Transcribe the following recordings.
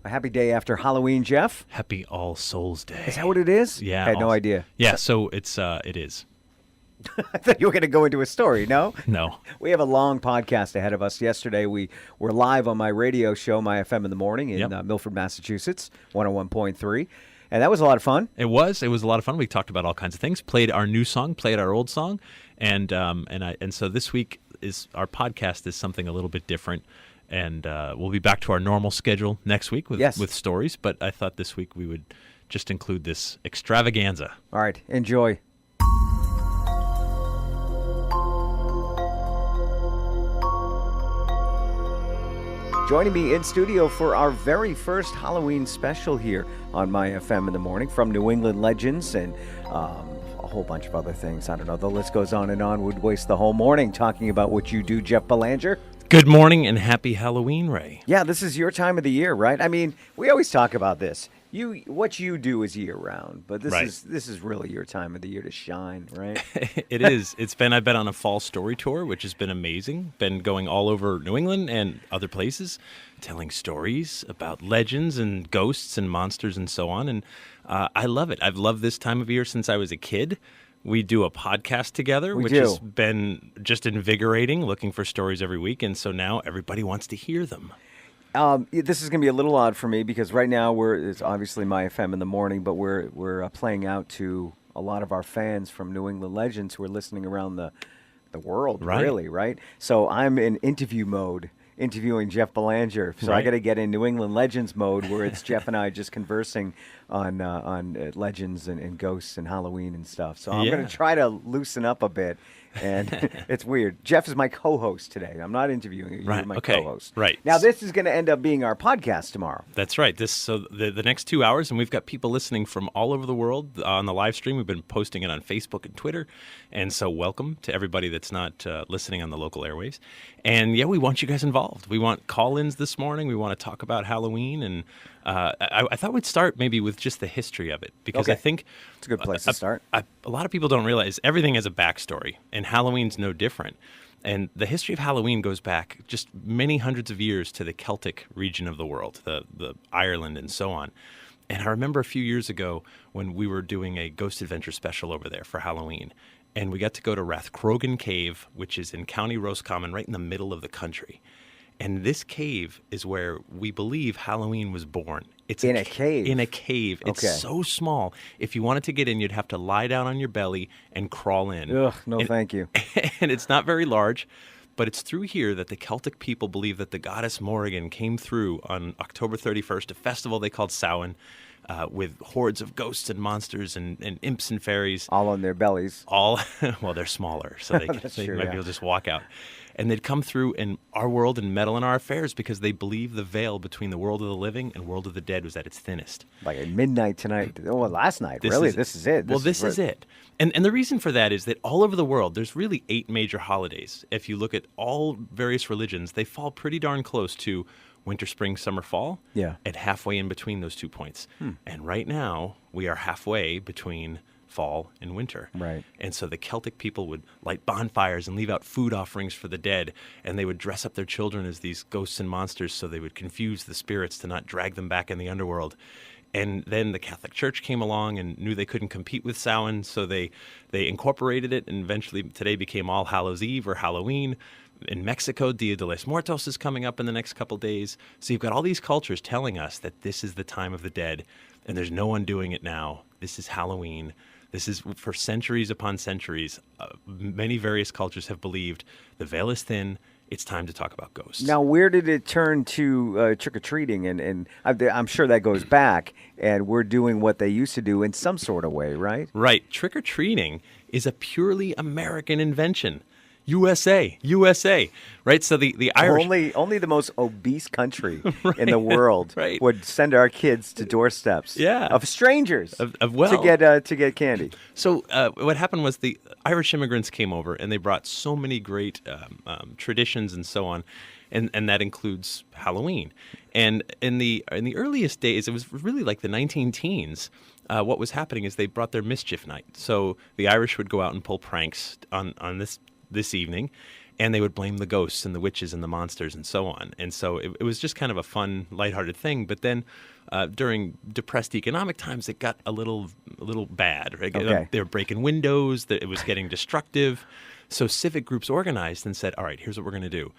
A happy day after Halloween, Jeff. Happy All Souls Day. Is that what it is? Yeah. I had no idea. Yeah, so it is. I thought you were going to go into a story, no? No. We have a long podcast ahead of us. Yesterday, we were live on my radio show, My FM in the Morning, in Milford, Massachusetts, 101.3. And that was a lot of fun. It was a lot of fun. We talked about all kinds of things, played our new song, played our old song. And so this week, our podcast is something a little bit different. And we'll be back to our normal schedule next week with stories. But I thought this week we would just include this extravaganza. All right. Enjoy. Joining me in studio for our very first Halloween special here on My FM in the Morning from New England Legends and a whole bunch of other things. I don't know. The list goes on and on. We'd waste the whole morning talking about what you do, Jeff Belanger. Good morning and happy Halloween, Ray. Yeah, this is your time of the year, right? I mean, we always talk about this. What you do is year round, but this is really your time of the year to shine, right? It is. I've been on a fall story tour, which has been amazing. Been going all over New England and other places, telling stories about legends and ghosts and monsters and so on. And I love it. I've loved this time of year since I was a kid. We do a podcast together, which has been just invigorating, looking for stories every week. And so now everybody wants to hear them. This is going to be a little odd for me because right now it's obviously My FM in the Morning, but we're playing out to a lot of our fans from New England Legends who are listening around the world, really, right? So I'm in interview mode, interviewing Jeff Belanger. So I got to get in New England Legends mode where it's Jeff and I just conversing on legends and ghosts and Halloween and stuff. So I'm going to try to loosen up a bit. And it's weird. Jeff is my co-host today. I'm not interviewing you. You're my co-host. Right. Now, this is going to end up being our podcast tomorrow. That's right. The next 2 hours, and we've got people listening from all over the world on the live stream. We've been posting it on Facebook and Twitter. And so welcome to everybody that's not listening on the local airwaves. And, we want you guys involved. We want call-ins this morning. We want to talk about Halloween. And I thought we'd start maybe with just the history of it. Because I think it's a good place to start. A lot of people don't realize everything has a backstory. And Halloween's no different. And the history of Halloween goes back just many hundreds of years to the Celtic region of the world, the Ireland and so on. And I remember a few years ago when we were doing a Ghost Adventure special over there for Halloween. And we got to go to Rathcrogan Cave, which is in County Roscommon, right in the middle of the country. And this cave is where we believe Halloween was born. It's in a cave? In a cave. It's so small. If you wanted to get in, you'd have to lie down on your belly and crawl in. Ugh, thank you. And it's not very large, but it's through here that the Celtic people believe that the goddess Morrigan came through on October 31st, a festival they called Samhain, with hordes of ghosts and monsters and imps and fairies. All on their bellies. Well, they're smaller, so they might be able to just walk out. And they'd come through in our world and meddle in our affairs because they believe the veil between the world of the living and world of the dead was at its thinnest. Like at midnight tonight. Oh, last night. This is it. This is it. And the reason for that is that all over the world, there's really 8 major holidays. If you look at all various religions, they fall pretty darn close to winter, spring, summer, fall. Yeah. And halfway in between those 2 points. And right now, we are halfway between fall and winter. Right. And so the Celtic people would light bonfires and leave out food offerings for the dead, and they would dress up their children as these ghosts and monsters so they would confuse the spirits to not drag them back in the underworld. And then the Catholic Church came along and knew they couldn't compete with Samhain, so they incorporated it, and eventually today became All Hallows Eve or Halloween. In Mexico, Dia de los Muertos is coming up in the next couple days. So you've got all these cultures telling us that this is the time of the dead, and there's no one doing it now. This is Halloween. This is for centuries upon centuries. Many various cultures have believed the veil is thin. It's time to talk about ghosts. Now, where did it turn to trick-or-treating? And I'm sure that goes back, and we're doing what they used to do in some sort of way, right? Right. Trick-or-treating is a purely American invention. USA, right? So the Irish... Only the most obese country in the world would send our kids to doorsteps of strangers to get candy. So what happened was the Irish immigrants came over, and they brought so many great traditions and so on, and that includes Halloween. And in the earliest days, it was really like the 19-teens. What was happening is they brought their mischief night. So the Irish would go out and pull pranks on this evening, and they would blame the ghosts and the witches and the monsters and so on. And so it was just kind of a fun, lighthearted thing. But then during depressed economic times, it got a little bad. Right? Okay. They were breaking windows. It was getting destructive. So civic groups organized and said, all right, here's what we're going to do.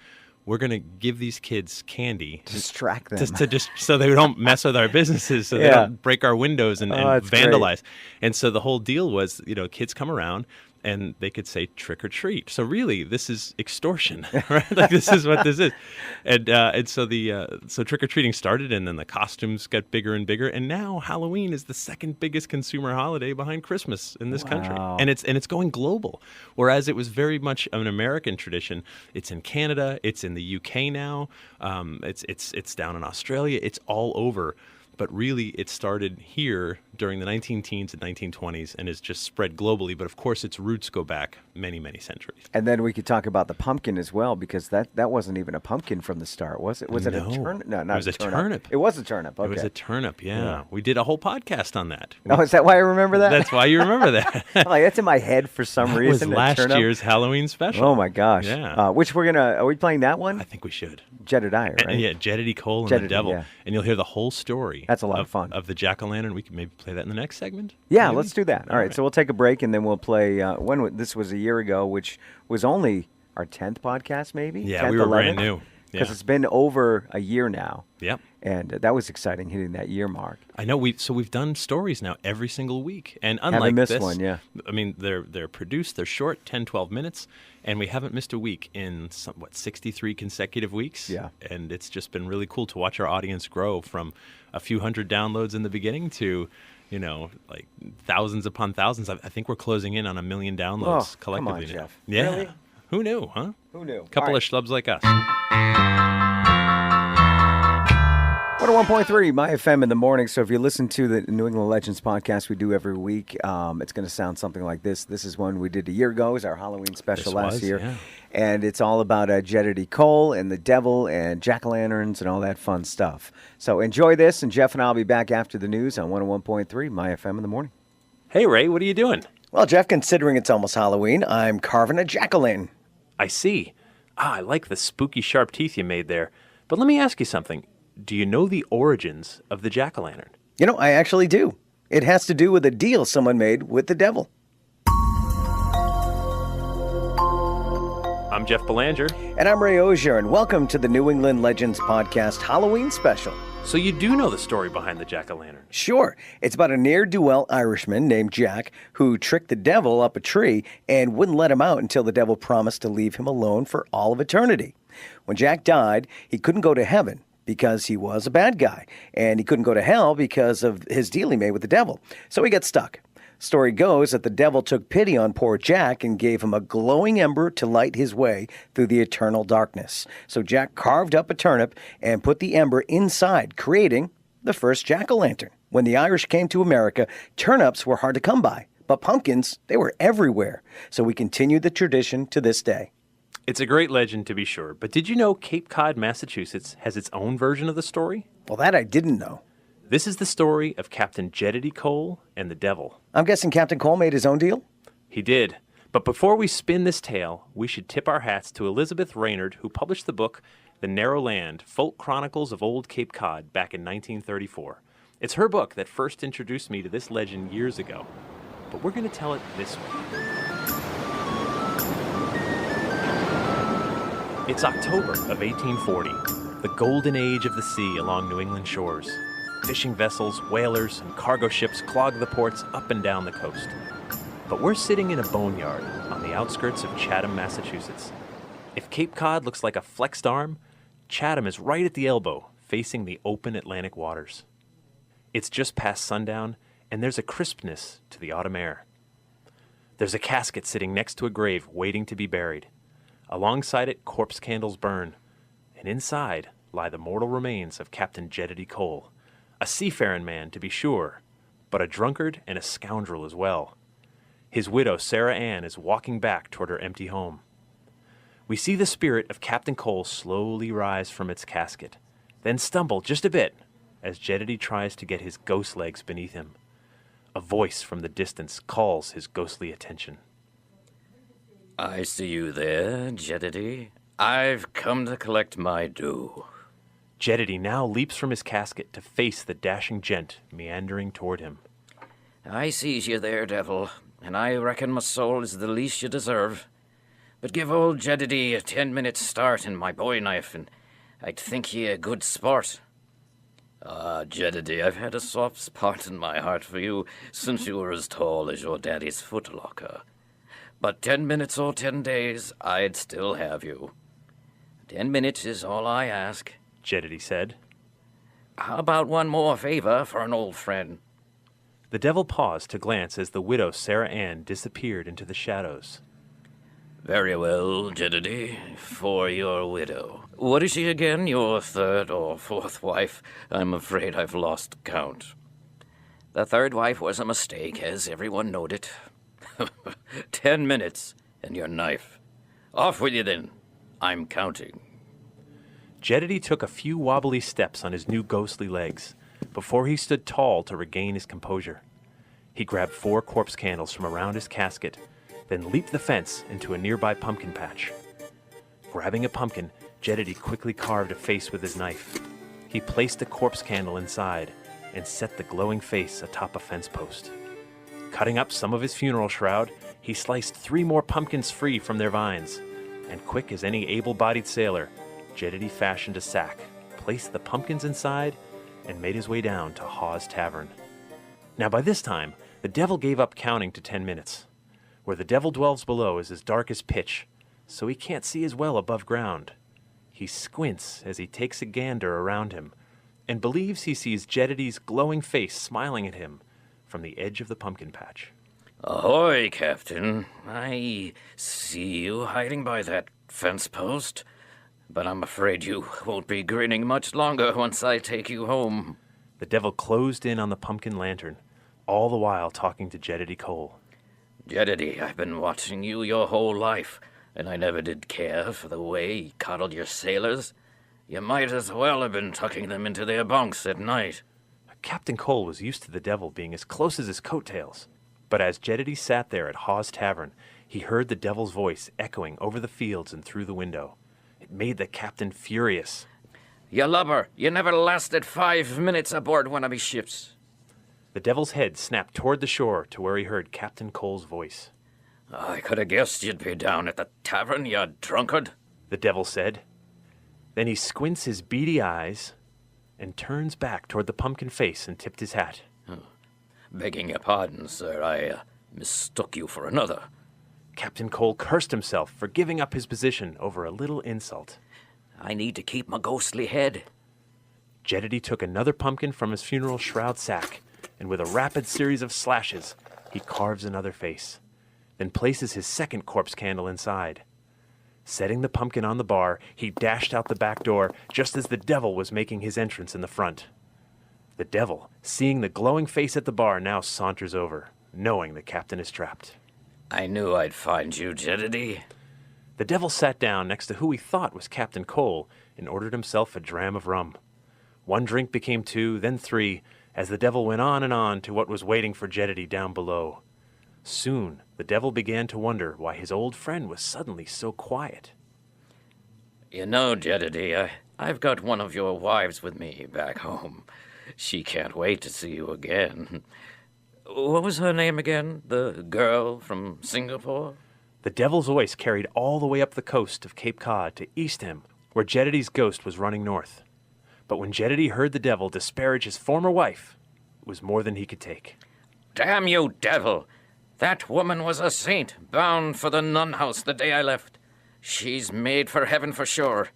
We're going to give these kids candy. Distract them. Just so they don't mess with our businesses, so they Yeah. don't break our windows and that's vandalize. And so the whole deal was, kids come around and they could say trick or treat. So really, this is extortion, right? Like this is what this is. And so so trick or treating started, and then the costumes got bigger and bigger, and now Halloween is the second biggest consumer holiday behind Christmas in this country, Wow. and it's going global. Whereas it was very much an American tradition. It's in Canada, it's in the UK now, it's down in Australia, it's all over. But really, it started here during the 19-teens and 1920s and has just spread globally. But of course, its roots go back many, many centuries. And then we could talk about the pumpkin as well, because that wasn't even a pumpkin from the start, was it? Was it a No. turnip? No, not It was a turnip. It was a turnip. Okay. It was a turnip, yeah. We did a whole podcast on that. Oh, is that why I remember that? That's why you remember that. I'm like, that's in my head for some That was reason. a last turnip. year's Halloween special. Oh my gosh. Yeah. Which are we playing that one? I think we should. Jedediah, right? Yeah, Jedediah Cole and Jedediah, the Devil. yeah. And you'll hear the whole story. That's a lot of fun. Of the jack-o'-lantern. We can maybe play that in the next segment. Yeah, maybe? let's do that. All right, so we'll take a break, and then we'll play, this was a year ago, which was only our 10th podcast, maybe? Yeah, 10th, we were 11th? brand new. Because Yeah. it's been over a year now. Yep. And that was exciting, hitting that year mark. I know we've done stories now every single week, and Haven't unlike missed this, one, yeah. I mean they're produced, they're short, 10, 12 minutes, and we haven't missed a week in 63 consecutive weeks. Yeah. And it's just been really cool to watch our audience grow from a few hundred downloads in the beginning to, like thousands upon thousands. I think we're closing in on 1 million downloads Oh, come collectively on, now. Jeff. Yeah. Really? Who knew, huh? Who knew? Couple All of schlubs like us. 101.3 My FM in the morning. So if you listen to the New England Legends podcast we do every week, it's going to sound something like this. This is one we did a year ago. It was our Halloween special This last was, year. yeah. And it's all about Jedediah Cole and the devil and jack-o'-lanterns and all that fun stuff. So enjoy this, and Jeff and I will be back after the news on 101.3 My FM in the morning. Hey Ray, what are you doing? Well, Jeff, considering it's almost Halloween, I'm carving a jack-o'-lantern. I see. I like the spooky sharp teeth you made there. But let me ask you something. Do you know the origins of the jack-o'-lantern? I actually do. It has to do with a deal someone made with the devil. I'm Jeff Belanger. And I'm Ray Auger, and welcome to the New England Legends Podcast Halloween Special. So you do know the story behind the jack-o'-lantern? Sure, it's about a ne'er-do-well Irishman named Jack who tricked the devil up a tree and wouldn't let him out until the devil promised to leave him alone for all of eternity. When Jack died, he couldn't go to heaven because he was a bad guy, and he couldn't go to hell because of his deal he made with the devil. So he got stuck. Story goes that the devil took pity on poor Jack and gave him a glowing ember to light his way through the eternal darkness. So Jack carved up a turnip and put the ember inside, creating the first jack-o'-lantern. When the Irish came to America, turnips were hard to come by, but pumpkins, they were everywhere. So we continue the tradition to this day. It's a great legend, to be sure. But did you know Cape Cod, Massachusetts has its own version of the story? Well, that I didn't know. This is the story of Captain Jedediah Cole and the devil. I'm guessing Captain Cole made his own deal? He did. But before we spin this tale, we should tip our hats to Elizabeth Reynard, who published the book The Narrow Land, Folk Chronicles of Old Cape Cod, back in 1934. It's her book that first introduced me to this legend years ago. But we're going to tell it this way. It's October of 1840, the golden age of the sea along New England shores. Fishing vessels, whalers, and cargo ships clog the ports up and down the coast. But we're sitting in a boneyard on the outskirts of Chatham, Massachusetts. If Cape Cod looks like a flexed arm, Chatham is right at the elbow, facing the open Atlantic waters. It's just past sundown, and there's a crispness to the autumn air. There's a casket sitting next to a grave waiting to be buried. Alongside it, corpse candles burn, and inside lie the mortal remains of Captain Jedediah Cole, a seafaring man, to be sure, but a drunkard and a scoundrel as well. His widow, Sarah Ann, is walking back toward her empty home. We see the spirit of Captain Cole slowly rise from its casket, then stumble just a bit as Jedediah tries to get his ghost legs beneath him. A voice from the distance calls his ghostly attention. I see you there, Jedediah. I've come to collect my due. Jedediah now leaps from his casket to face the dashing gent meandering toward him. I sees you there, devil, and I reckon my soul is the least you deserve. But give old Jedediah a 10-minute start in my boy knife, and I'd think ye a good sport. Ah, Jedediah, I've had a soft spot in my heart for you since you were as tall as your daddy's footlocker. But 10 minutes or 10 days, I'd still have you. 10 minutes is all I ask. Jedediah said. How about one more favor for an old friend? The devil paused to glance as the widow Sarah Ann disappeared into the shadows. Very well, Jedediah, for your widow. What is she again, your third or fourth wife? I'm afraid I've lost count. The third wife was a mistake, as everyone knowed it. 10 minutes, and your knife. Off with you then. I'm counting. Jedediah took a few wobbly steps on his new ghostly legs before he stood tall to regain his composure. He grabbed 4 corpse candles from around his casket, then leaped the fence into a nearby pumpkin patch. Grabbing a pumpkin, Jedediah quickly carved a face with his knife. He placed a corpse candle inside and set the glowing face atop a fence post. Cutting up some of his funeral shroud, he sliced 3 more pumpkins free from their vines, and quick as any able-bodied sailor, Jedediah fashioned a sack, placed the pumpkins inside, and made his way down to Hawes Tavern. Now by this time, the devil gave up counting to 10 minutes. Where the devil dwells below is as dark as pitch, so he can't see as well above ground. He squints as he takes a gander around him, and believes he sees Jedediah's glowing face smiling at him from the edge of the pumpkin patch. Ahoy, Captain. I see you hiding by that fence post, but I'm afraid you won't be grinning much longer once I take you home. The devil closed in on the pumpkin lantern, all the while talking to Jedediah Cole. Jedediah, I've been watching you your whole life, and I never did care for the way you coddled your sailors. You might as well have been tucking them into their bunks at night. Captain Cole was used to the devil being as close as his coattails, but as Jedediah sat there at Hawes Tavern, he heard the devil's voice echoing over the fields and through the window. It made the captain furious. You lubber, you never lasted 5 minutes aboard one of me ships. The devil's head snapped toward the shore to where he heard Captain Cole's voice. I could have guessed you'd be down at the tavern, you drunkard, the devil said. Then he squints his beady eyes and turns back toward the pumpkin face and tipped his hat. Begging your pardon, sir, I mistook you for another. Captain Cole cursed himself for giving up his position over a little insult. I need to keep my ghostly head. Jedediah took another pumpkin from his funeral shroud sack, and with a rapid series of slashes, he carves another face, then places his second corpse candle inside. Setting the pumpkin on the bar, he dashed out the back door just as the devil was making his entrance in the front. The devil, seeing the glowing face at the bar, now saunters over, knowing the captain is trapped. I knew I'd find you, Jedediah. The devil sat down next to who he thought was Captain Cole and ordered himself a dram of rum. 1 drink became 2, then 3, as the devil went on to what was waiting for Jedediah down below. Soon, the devil began to wonder why his old friend was suddenly so quiet. You know, Jedediah, I've got one of your wives with me back home. She can't wait to see you again. What was her name again? The girl from Singapore? The devil's voice carried all the way up the coast of Cape Cod to Eastham, where Jedediah's ghost was running north. But when Jedediah heard the devil disparage his former wife, it was more than he could take. Damn you, devil! That woman was a saint, bound for the nun house the day I left. She's made for heaven for sure.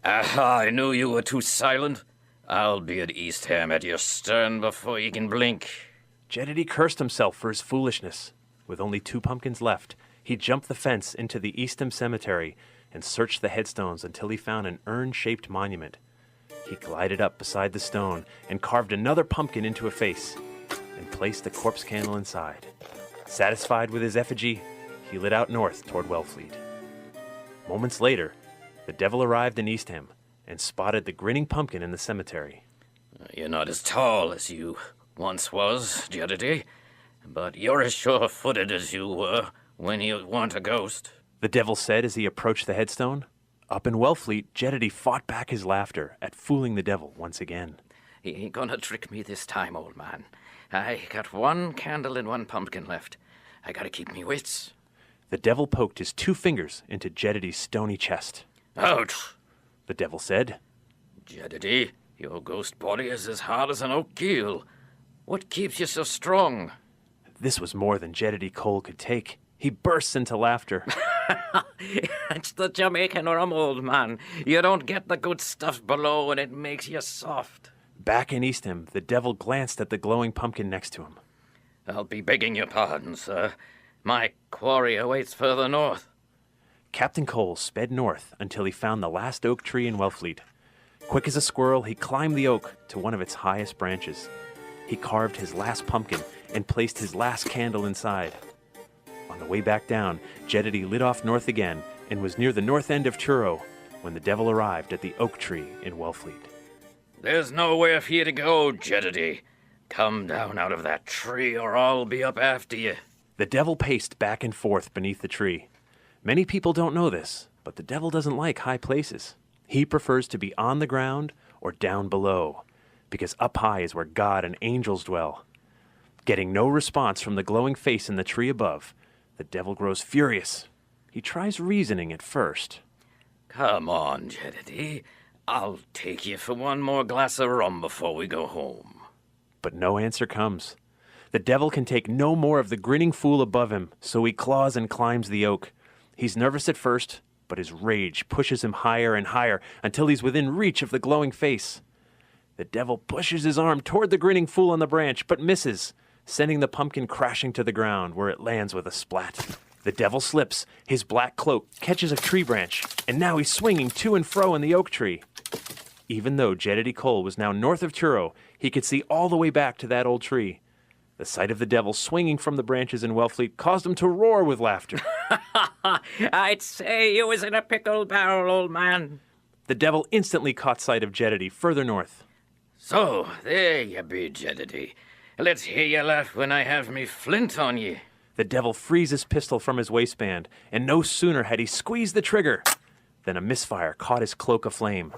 Aha, I knew you were too silent. I'll be at Eastham at your stern before you can blink. Jedediah cursed himself for his foolishness. With only 2 pumpkins left, he jumped the fence into the Eastham Cemetery and searched the headstones until he found an urn-shaped monument. He glided up beside the stone and carved another pumpkin into a face and placed the corpse candle inside. Satisfied with his effigy, he lit out north toward Wellfleet. Moments later, the devil arrived in Eastham and spotted the grinning pumpkin in the cemetery. You're not as tall as you once was, Jedediah, but you're as sure-footed as you were when you want a ghost. The devil said as he approached the headstone. Up in Wellfleet, Jedediah fought back his laughter at fooling the devil once again. He ain't gonna trick me this time, old man. I got one candle and one pumpkin left. I gotta keep me wits. The devil poked his 2 fingers into Jedediah's stony chest. Ouch! The devil said, Jedediah, your ghost body is as hard as an oak keel. What keeps you so strong? This was more than Jedediah Cole could take. He bursts into laughter. It's the Jamaican rum, old man. You don't get the good stuff below and it makes you soft. Back in Eastham, the devil glanced at the glowing pumpkin next to him. I'll be begging your pardon, sir. My quarry awaits further north. Captain Cole sped north until he found the last oak tree in Wellfleet. Quick as a squirrel, he climbed the oak to one of its highest branches. He carved his last pumpkin and placed his last candle inside. On the way back down, Jedediah lit off north again and was near the north end of Truro when the devil arrived at the oak tree in Wellfleet. There's nowhere for you to go, Jedediah. Come down out of that tree or I'll be up after you. The devil paced back and forth beneath the tree. Many people don't know this, but the devil doesn't like high places. He prefers to be on the ground or down below, because up high is where God and angels dwell. Getting no response from the glowing face in the tree above, the devil grows furious. He tries reasoning at first. Come on, Jedediah. I'll take you for one more glass of rum before we go home. But no answer comes. The devil can take no more of the grinning fool above him, so he claws and climbs the oak. He's nervous at first, but his rage pushes him higher and higher until he's within reach of the glowing face. The devil pushes his arm toward the grinning fool on the branch, but misses, sending the pumpkin crashing to the ground where it lands with a splat. The devil slips, his black cloak catches a tree branch, and now he's swinging to and fro in the oak tree. Even though Jedediah Cole was now north of Truro, he could see all the way back to that old tree. The sight of the devil swinging from the branches in Wellfleet caused him to roar with laughter. I'd say you was in a pickle barrel, old man. The devil instantly caught sight of Jedediah further north. So, there you be, Jedediah. Let's hear you laugh when I have me flint on ye. The devil frees his pistol from his waistband, and no sooner had he squeezed the trigger than a misfire caught his cloak aflame,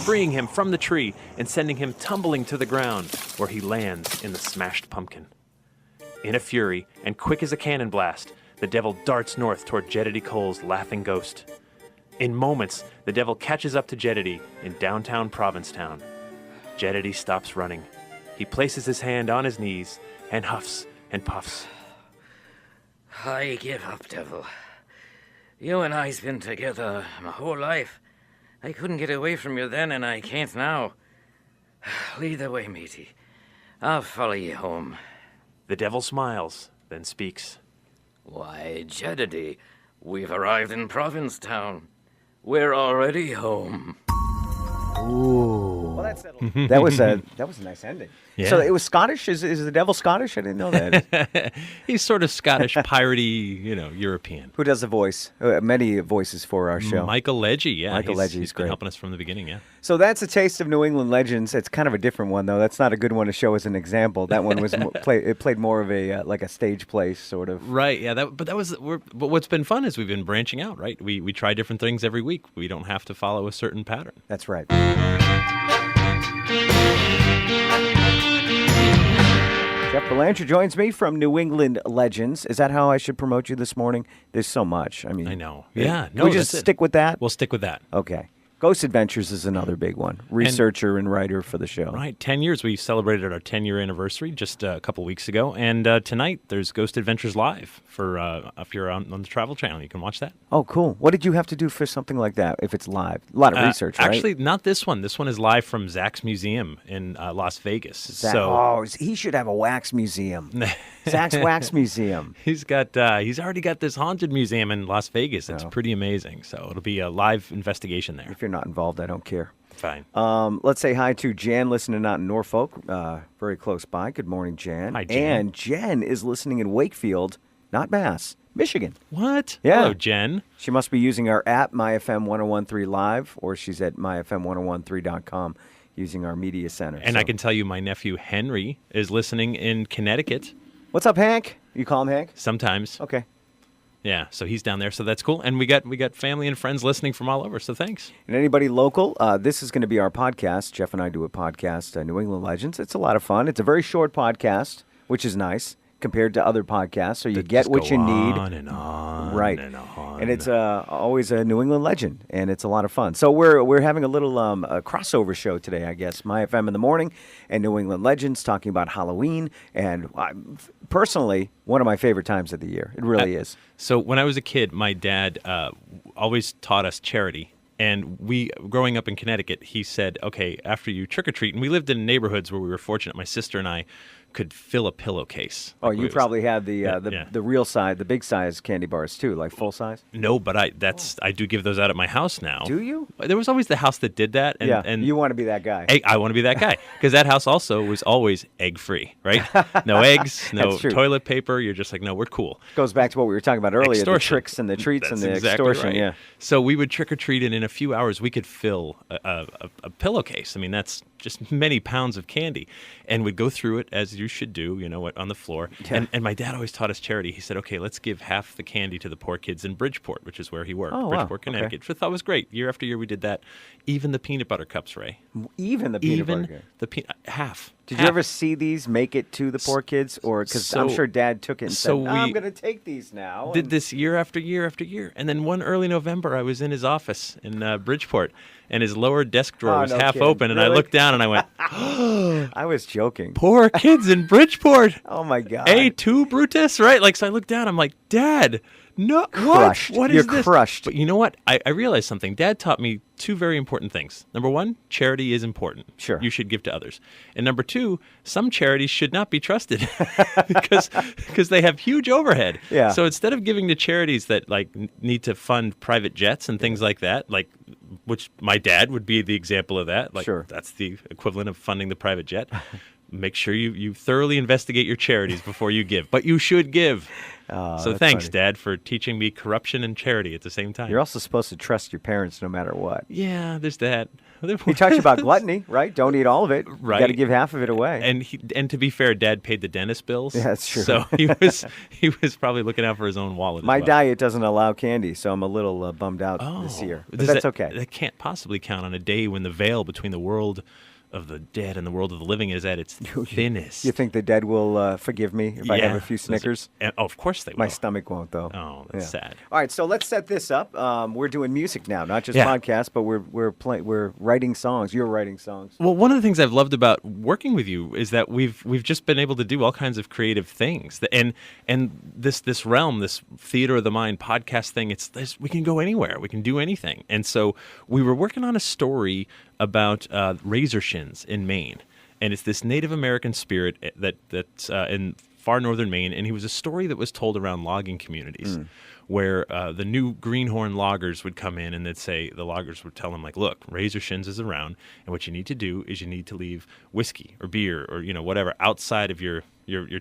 freeing him from the tree and sending him tumbling to the ground, where he lands in the smashed pumpkin. In a fury, and quick as a cannon blast, the devil darts north toward Jedediah Cole's laughing ghost. In moments, the devil catches up to Jedediah in downtown Provincetown. Jedediah stops running. He places his hand on his knees and huffs and puffs. I give up, devil. You and I's been together my whole life. I couldn't get away from you then, and I can't now. Lead the way, matey. I'll follow you home. The devil smiles, then speaks. Why, Jedediah, we've arrived in Provincetown. We're already home. Ooh. Well, that settled. that was a nice ending. Yeah. So it was Scottish. Is the devil Scottish? I didn't know that. He's sort of Scottish, piratey, European. Who does the voice? Many voices for our show. Michael Legge, yeah. Michael Legge, he's great. been helping us from the beginning, yeah. So that's a taste of New England legends. It's kind of a different one, though. That's not a good one to show as an example. That one was it played more of a like a stage play sort of. Right, yeah. But what's been fun is we've been branching out, right? We try different things every week. We don't have to follow a certain pattern. That's right. Jeff Belanger joins me from New England Legends. Is that how I should promote you this morning? There's so much. I mean, I know. Yeah. Can we just stick with that? We'll stick with that. Okay. Ghost Adventures is another big one. Researcher and writer for the show. Right, 10 years. We celebrated our 10-year anniversary just a couple weeks ago. And tonight, there's Ghost Adventures Live for if you're on the Travel Channel. You can watch that. Oh, cool. What did you have to do for something like that if it's live? A lot of research, right? Actually, not this one. This one is live from Zach's Museum in Las Vegas. He should have a wax museum. Zach's Wax Museum. He's already got this haunted museum in Las Vegas. It's pretty amazing. So it'll be a live investigation there. If you're not involved, I don't care. Fine. Let's say hi to Jan, listening out in Norfolk, very close by. Good morning, Jan. Hi, Jan. And Jen is listening in Wakefield, not Mass, Michigan. What? Yeah. Hello, Jen. She must be using our app, MyFM1013 Live, or she's at myfm1013.com using our media center. And I can tell you my nephew Henry is listening in Connecticut. What's up, Hank? You call him Hank? Sometimes. Okay. Yeah, so he's down there, so that's cool. And we got family and friends listening from all over, so thanks. And anybody local, this is going to be our podcast. Jeff and I do a podcast, New England Legends. It's a lot of fun. It's a very short podcast, which is nice compared to other podcasts. So you get Just what go you need. on and on Right. and on. And it's always a New England legend, and it's a lot of fun. So we're having a little a crossover show today, I guess. My FM in the morning and New England Legends talking about Halloween, and personally, one of my favorite times of the year. It really is. So when I was a kid, my dad always taught us charity. And growing up in Connecticut, he said, okay, after you trick-or-treat, and we lived in neighborhoods where we were fortunate, my sister and I could fill a pillowcase. Oh, you probably had the real size, the big size candy bars too, like full size? No, but I do give those out at my house now. Do you? There was always the house that did that. And you want to be that guy. I want to be that guy, because that house also was always egg-free, right? No eggs, no toilet paper. You're just like, no, we're cool. Goes back to what we were talking about earlier, Extortion. the tricks and the treats That's and the exactly extortion. right. Yeah. So we would trick-or-treat, and in a few hours, we could fill a pillowcase. I mean, that's just many pounds of candy. And we'd go through it, as you should do, on the floor. Yeah. And my dad always taught us charity. He said, okay, let's give half the candy to the poor kids in Bridgeport, which is where he worked. Oh, wow. Bridgeport, Connecticut, which I thought was great. Year after year, we did that. Even the peanut butter cups, Ray. Even the peanut butter. Half. Did you ever see these make it to the poor kids? Or because I'm sure Dad took it and said, I'm going to take these now. Did this year after year after year. And then one early November, I was in his office in Bridgeport, and his lower desk drawer was half open, and I looked down and I went, I was joking. Poor kids in Bridgeport. Oh, my God. A2 Brutus, right? Like, so I looked down, I'm like, Dad, no, crushed. What You're is this? crushed. But you know what? I realized something. Dad taught me two very important things. Number one, charity is important. Sure. You should give to others. And number two, some charities should not be trusted because they have huge overhead. Yeah. So instead of giving to charities that like need to fund private jets and things like that, like which my dad would be the example of that. Like, sure. That's the equivalent of funding the private jet. Make sure you thoroughly investigate your charities before you give. But you should give. So thanks, funny. Dad, for teaching me corruption and charity at the same time. You're also supposed to trust your parents no matter what. Yeah, there's that. He talks about gluttony, right? Don't eat all of it. Right. You got to give half of it away. And to be fair, Dad paid the dentist bills. Yeah, that's true. So he was probably looking out for his own wallet. My as well. diet doesn't allow candy, so I'm a little bummed out this year. But that's okay. That can't possibly count on a day when the veil between the world of the dead and the world of the living is at its thinnest. You think the dead will forgive me if I have a few Snickers? Of course they will. My stomach won't, though. Oh, that's sad. All right, so let's set this up. We're doing music now, not just podcasts, but we're writing songs. You're writing songs. Well, one of the things I've loved about working with you is that we've just been able to do all kinds of creative things. And this realm, this theater of the mind podcast thing, we can go anywhere. We can do anything. And so we were working on a story about razor shins in Maine, and it's this Native American spirit that's in far northern Maine, and he was a story that was told around logging communities, where the new greenhorn loggers would come in and they'd say, the loggers would tell them, like, look, razor shins is around, and what you need to do is you need to leave whiskey or beer or whatever outside of your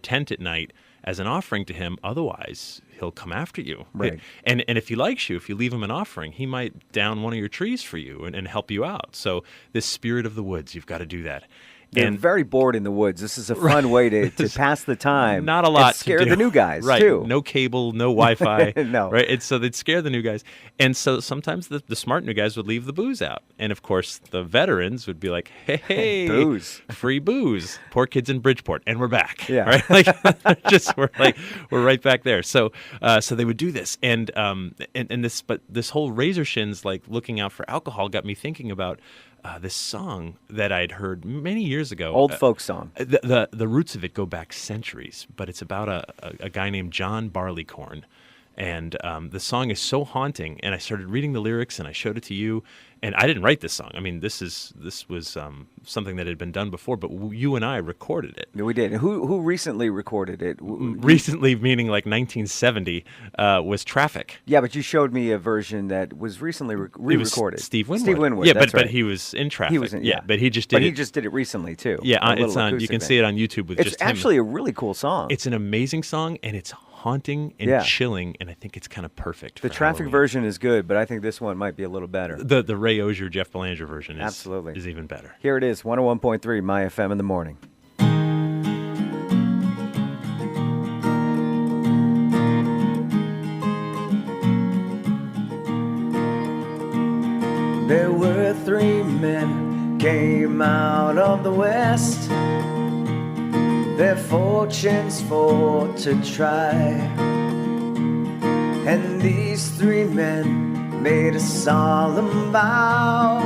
tent at night as an offering to him, otherwise he'll come after you. Right. And if he likes you, if you leave him an offering, he might down one of your trees for you and help you out. So this spirit of the woods, you've got to do that. They're very bored in the woods. This is a fun way to pass the time. Not a lot and scare to do. the new guys, right. too. No cable, no Wi-Fi. No. Right? And so they'd scare the new guys. And so sometimes the smart new guys would leave the booze out. And, of course, the veterans would be like, hey, booze. Free booze. Poor kids in Bridgeport. And we're back. Yeah. Right? We're right back there. So they would do this. And this whole razor shins, like looking out for alcohol, got me thinking about this song that I'd heard many years ago. Old folk song. The roots of it go back centuries, but it's about a guy named John Barleycorn. And the song is so haunting, and I started reading the lyrics, and I showed it to you. And I didn't write this song. I mean, this was something that had been done before, but you and I recorded it. We did. Who recently recorded it? Recently, meaning like 1970, was Traffic. Yeah, but you showed me a version that was recently re-recorded. Steve Winwood. Steve Winwood. Yeah, that's but right. he was in Traffic. He was in, yeah. But he just did it. But he just did it recently too. Yeah, it's on. You acoustic can thing. see it on YouTube with It's just him. actually a really cool song. It's an amazing song, and it's haunting and chilling, and I think it's kind of perfect. The for Traffic Halloween. version is good, but I think this one might be a little better. The Ray Auger, Jeff Belanger version is even better. Here it is, 101.3 My FM in the morning. There were three men came out of the west, their fortunes for to try. And these three men made a solemn vow: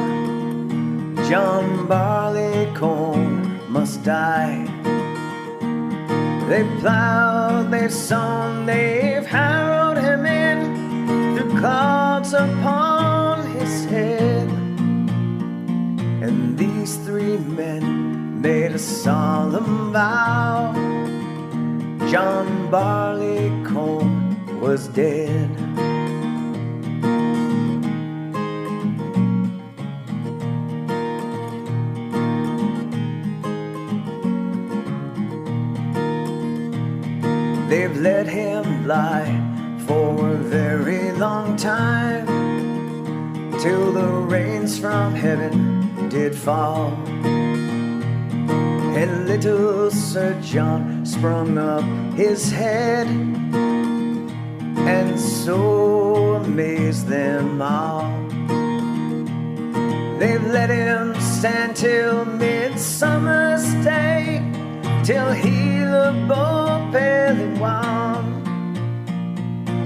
John Barleycorn must die. They've plowed, they've sown, they've harrowed him in, threw clouds upon his head. And these three men made a solemn vow: John Barleycorn was dead. They've let him lie for a very long time, till the rains from heaven did fall. And little Sir John sprung up his head, and so amazed them all. They've let him stand till midsummer's day, till he looked both pale and wan.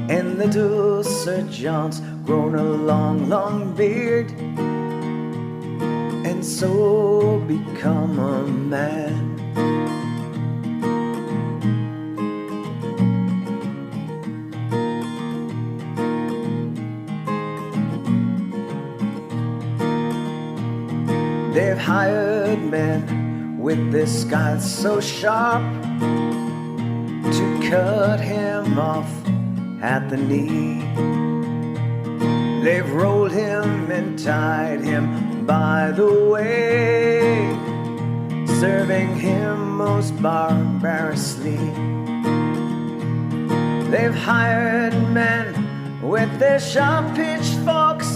And little Sir John's grown a long, long beard, and so become a man. They've hired men with their scythes so sharp to cut him off at the knee. They've rolled him and tied him by the way, serving him most barbarously. They've hired men with their sharp pitchforks,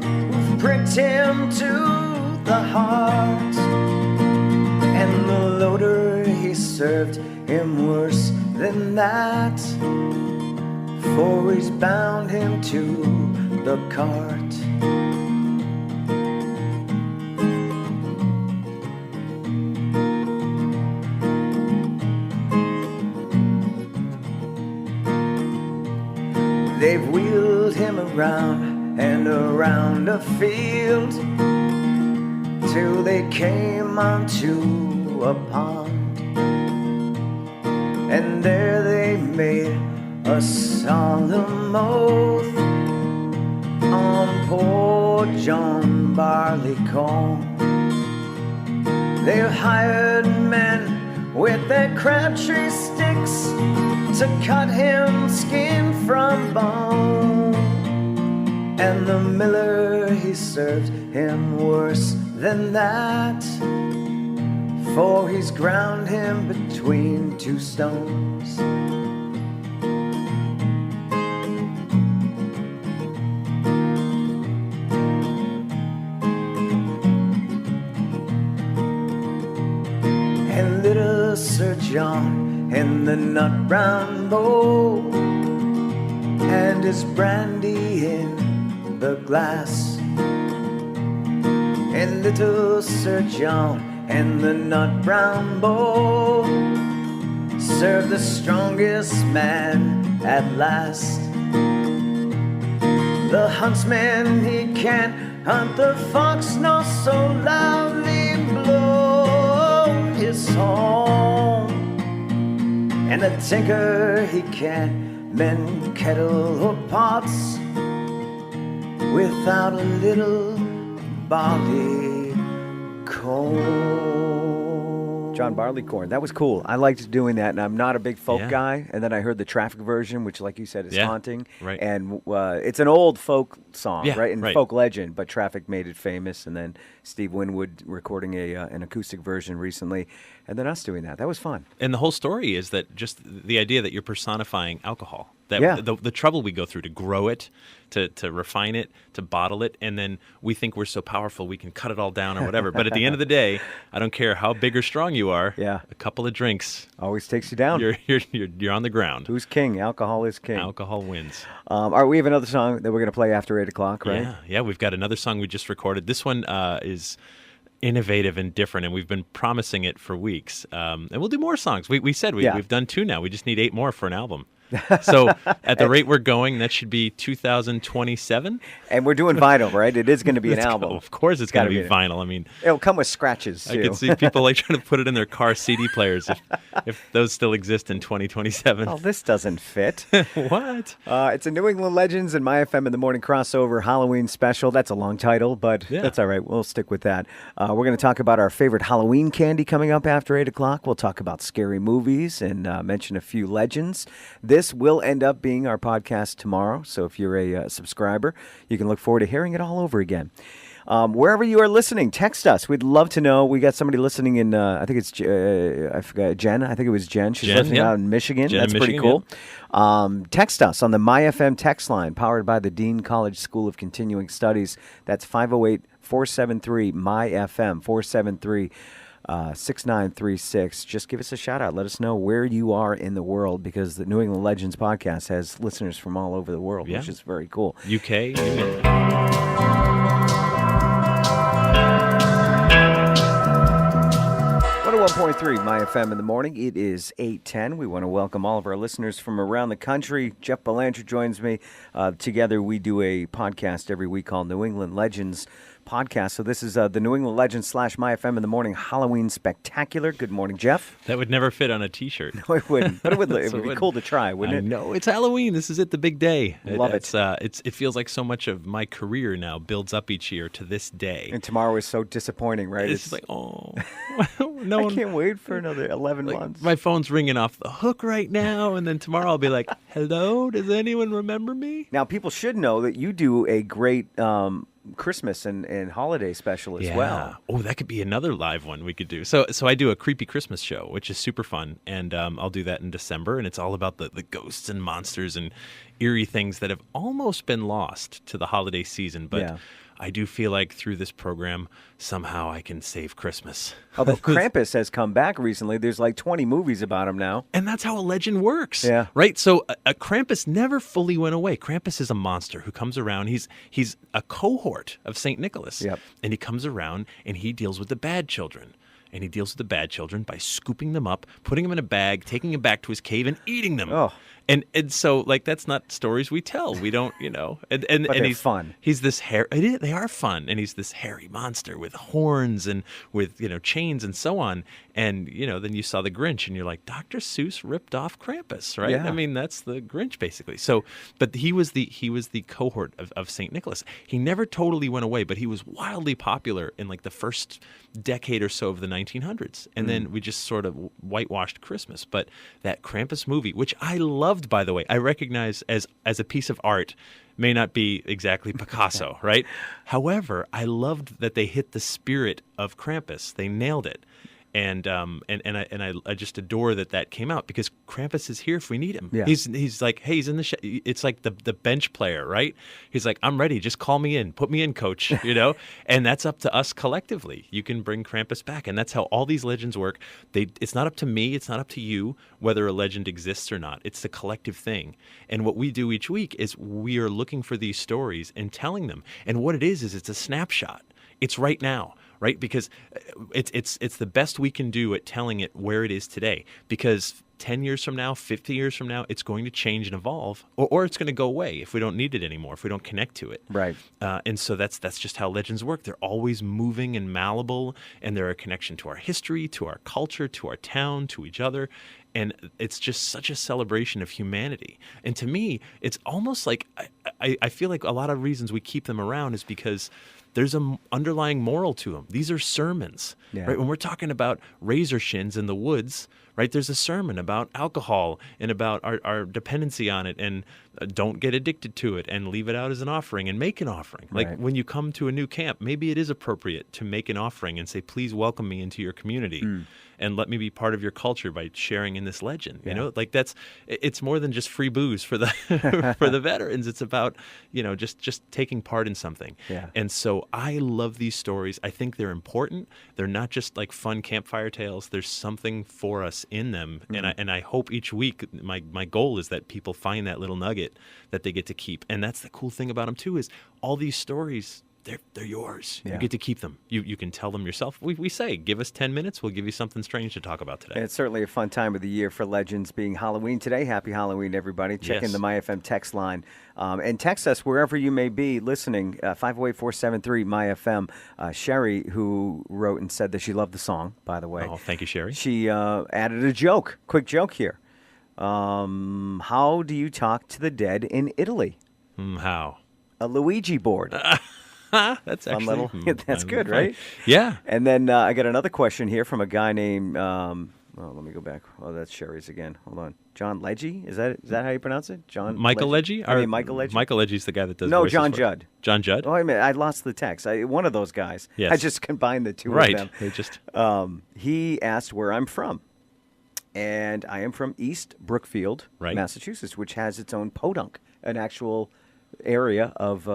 who've pricked him to the heart. And the loader, he served him worse than that, for he's bound him to the cart. They've wheeled him around and around a field, till they came onto a pond. And there they made a solemn oath on poor John Barleycorn. They've hired men with their crabtree sticks to cut him skin from bone. And the miller, he served him worse than that, for he's ground him between two stones. And little Sir John in the nut brown bowl, and his brandy in the glass. And little Sir John and the nut brown bowl served the strongest man at last. The huntsman, he can't hunt the fox, nor so loudly blow his horn. And the tinker, he can't mend kettle or pots without a little barleycorn. John Barleycorn. That was cool. I liked doing that, and I'm not a big folk guy. And then I heard the Traffic version, which, like you said, is haunting. Right. And it's an old folk song, Yeah, right? And right. folk legend, but Traffic made it famous. And then Steve Winwood recording an acoustic version recently, and then us doing that. That was fun. And the whole story is that just the idea that you're personifying alcohol. That Yeah. the trouble we go through to grow it, to refine it, to bottle it, and then we think we're so powerful we can cut it all down or whatever. But at the end of the day, I don't care how big or strong you are. Yeah. A couple of drinks, Always takes you down. you're on the ground. Who's king? Alcohol is king. Alcohol wins. All right, we have another song that we're going to play after 8 o'clock, right? Yeah. We've got another song we just recorded. This one is innovative and different, and we've been promising it for weeks. And we'll do more songs. We said we've done 2 now. We just need 8 more for an album. So at the rate we're going, that should be 2027. And we're doing vinyl, right? It is going to be an album. Of course it's going to Gotta be be. vinyl. I mean, It'll come with scratches, I too. can see people like trying to put it in their car CD players if those still exist in 2027. Oh, this doesn't fit. What? It's a New England Legends and My FM in the Morning crossover Halloween special. That's a long title, but Yeah. that's all right. We'll stick with that. We're going to talk about our favorite Halloween candy coming up after 8 o'clock. We'll talk about scary movies and mention a few legends. This will end up being our podcast tomorrow, so if you're a subscriber, you can look forward to hearing it all over again. Wherever you are listening, text us. We'd love to know. We got somebody listening in, I think it's, I forgot, Jen. I think it was Jen. She's Jen, listening yeah. out in Michigan. Jen in That's pretty Michigan, cool. Text us on the MyFM text line, powered by the Dean College School of Continuing Studies. That's 508-473-MyFM, 473-6936. Just give us a shout out. Let us know where you are in the world, because the New England Legends podcast has listeners from all over the world, Yeah. which is very cool. UK. 101.3 My FM in the morning. It is 8:10. We want to welcome all of our listeners from around the country. Jeff Belanger joins me. Together we do a podcast every week called New England Legends Podcast. So this is the New England Legends / My FM in the morning Halloween Spectacular. Good morning, Jeff. That would never fit on a T-shirt. No, it wouldn't. But it would So be it cool to try, wouldn't I it? know it's Halloween. This is it, the big day. Love it. It feels like so much of my career now builds up each year to this day. And tomorrow is so disappointing, right? It's just like, oh, no I one. can't wait for another 11 Like, months. my phone's ringing off the hook right now, and then tomorrow I'll be like, "Hello, does anyone remember me?" Now, people should know that you do a great Christmas and holiday special as well. Oh, that could be another live one we could do. So I do a creepy Christmas show, which is super fun, and I'll do that in December, and it's all about the ghosts and monsters and eerie things that have almost been lost to the holiday season. But Yeah. I do feel like through this program, somehow I can save Christmas. Although Krampus has come back recently. There's like 20 movies about him now. And that's how a legend works. Yeah. Right? So a Krampus never fully went away. Krampus is a monster who comes around. He's a cohort of St. Nicholas. Yep. And he comes around and he deals with the bad children. And he deals with the bad children by scooping them up, putting them in a bag, taking them back to his cave and eating them. Oh. And so like that's not stories we tell. We don't, you know. And But they're he's fun. He's this they are fun, and he's this hairy monster with horns and with chains and so on. And then you saw the Grinch, and you're like, Dr. Seuss ripped off Krampus, right? Yeah. I mean, that's the Grinch basically. So, but he was the cohort of Saint Nicholas. He never totally went away, but he was wildly popular in like the first decade or so of the 1900s, and then we just sort of whitewashed Christmas. But that Krampus movie, which I loved, by the way, I recognize as a piece of art, may not be exactly Picasso, right? However, I loved that they hit the spirit of Krampus. They nailed it. And I just adore that came out, because Krampus is here if we need him. Yeah. He's like, hey, he's in the it's like the bench player, right? He's like, I'm ready. Just call me in. Put me in, coach, And that's up to us collectively. You can bring Krampus back. And that's how all these legends work. It's not up to me. It's not up to you whether a legend exists or not. It's the collective thing. And what we do each week is we are looking for these stories and telling them. And what it is it's a snapshot. It's right now. Right, because it's the best we can do at telling it where it is today. Because 10 years from now, 50 years from now, it's going to change and evolve, or it's going to go away if we don't need it anymore, if we don't connect to it. Right. And so that's just how legends work. They're always moving and malleable, and they're a connection to our history, to our culture, to our town, to each other. And it's just such a celebration of humanity. And to me, it's almost like I feel like a lot of reasons we keep them around is because there's an underlying moral to them. These are sermons, Yeah. right? When we're talking about razor shins in the woods, right? There's a sermon about alcohol and about our dependency on it, and don't get addicted to it, and leave it out as an offering and make an offering. Like Right. when you come to a new camp, maybe it is appropriate to make an offering and say, please welcome me into your community. and let me be part of your culture by sharing in this legend. Yeah. You know, like it's more than just free booze for the for the veterans. It's about, just taking part in something. Yeah. And so I love these stories. I think they're important. They're not just like fun campfire tales. There's something for us in them. And I hope each week my goal is that people find that little nugget that they get to keep. And that's the cool thing about them too, is all these stories, they're yours. Yeah. You get to keep them. You can tell them yourself. We say, give us 10 minutes. We'll give you something strange to talk about today. And it's certainly a fun time of the year for Legends, being Halloween today. Happy Halloween, everybody. Check in Yes. the MyFM text line and text us wherever you may be listening, 508-473-MyFM. Sherry, who wrote and said that she loved the song, by the way. Oh, thank you, Sherry. She added a joke, quick joke here. How do you talk to the dead in Italy? How? A Luigi board. That's Fun actually little, that's good, fine. right? Yeah. And then I got another question here from a guy named, let me go back. Oh, that's Sherry's again. Hold on. John Leggy? Is that how you pronounce it? John Michael Leggy? I mean, Michael Leggy? Michael Leggy's the guy that does No, voices John for- Judd. John Judd? Oh, wait a minute. I lost the text. One of those guys. Yes. I just combined the two Right. of them. They just... He asked where I'm from. And I am from East Brookfield, Right. Massachusetts, which has its own podunk, an actual area of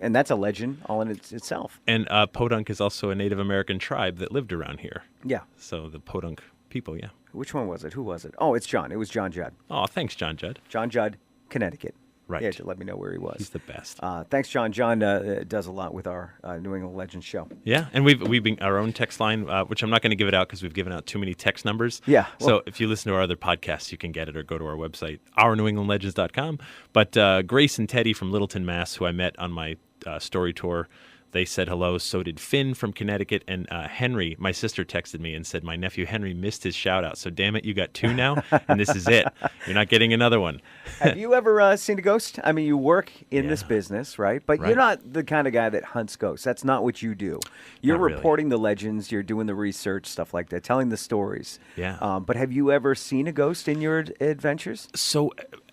and that's a legend all in itself. And Podunk is also a Native American tribe that lived around here. Yeah. So the Podunk people, yeah. Which one was it? Who was it? Oh, it's John. It was John Judd. Oh, thanks, John Judd. John Judd, Connecticut. Right. He had to let me know where he was. He's the best. Thanks, John. John does a lot with our New England Legends show. Yeah, and we've been our own text line, which I'm not going to give it out because we've given out too many text numbers. Yeah, well- So if you listen to our other podcasts, you can get it or go to our website, ournewenglandlegends.com. But Grace and Teddy from Littleton, Mass., who I met on my story tour, they said hello. So did Finn from Connecticut, and Henry, my sister, texted me and said my nephew Henry missed his shout out. So damn it, you got two now, and this is it. You're not getting another one. Have you ever seen a ghost? I mean, you work in this Yeah. business, right? But Right. you're not the kind of guy that hunts ghosts. That's not what you do. You're Not really. reporting the legends. You're doing the research, stuff like that, telling the stories. Yeah. But have you ever seen a ghost in your adventures? So,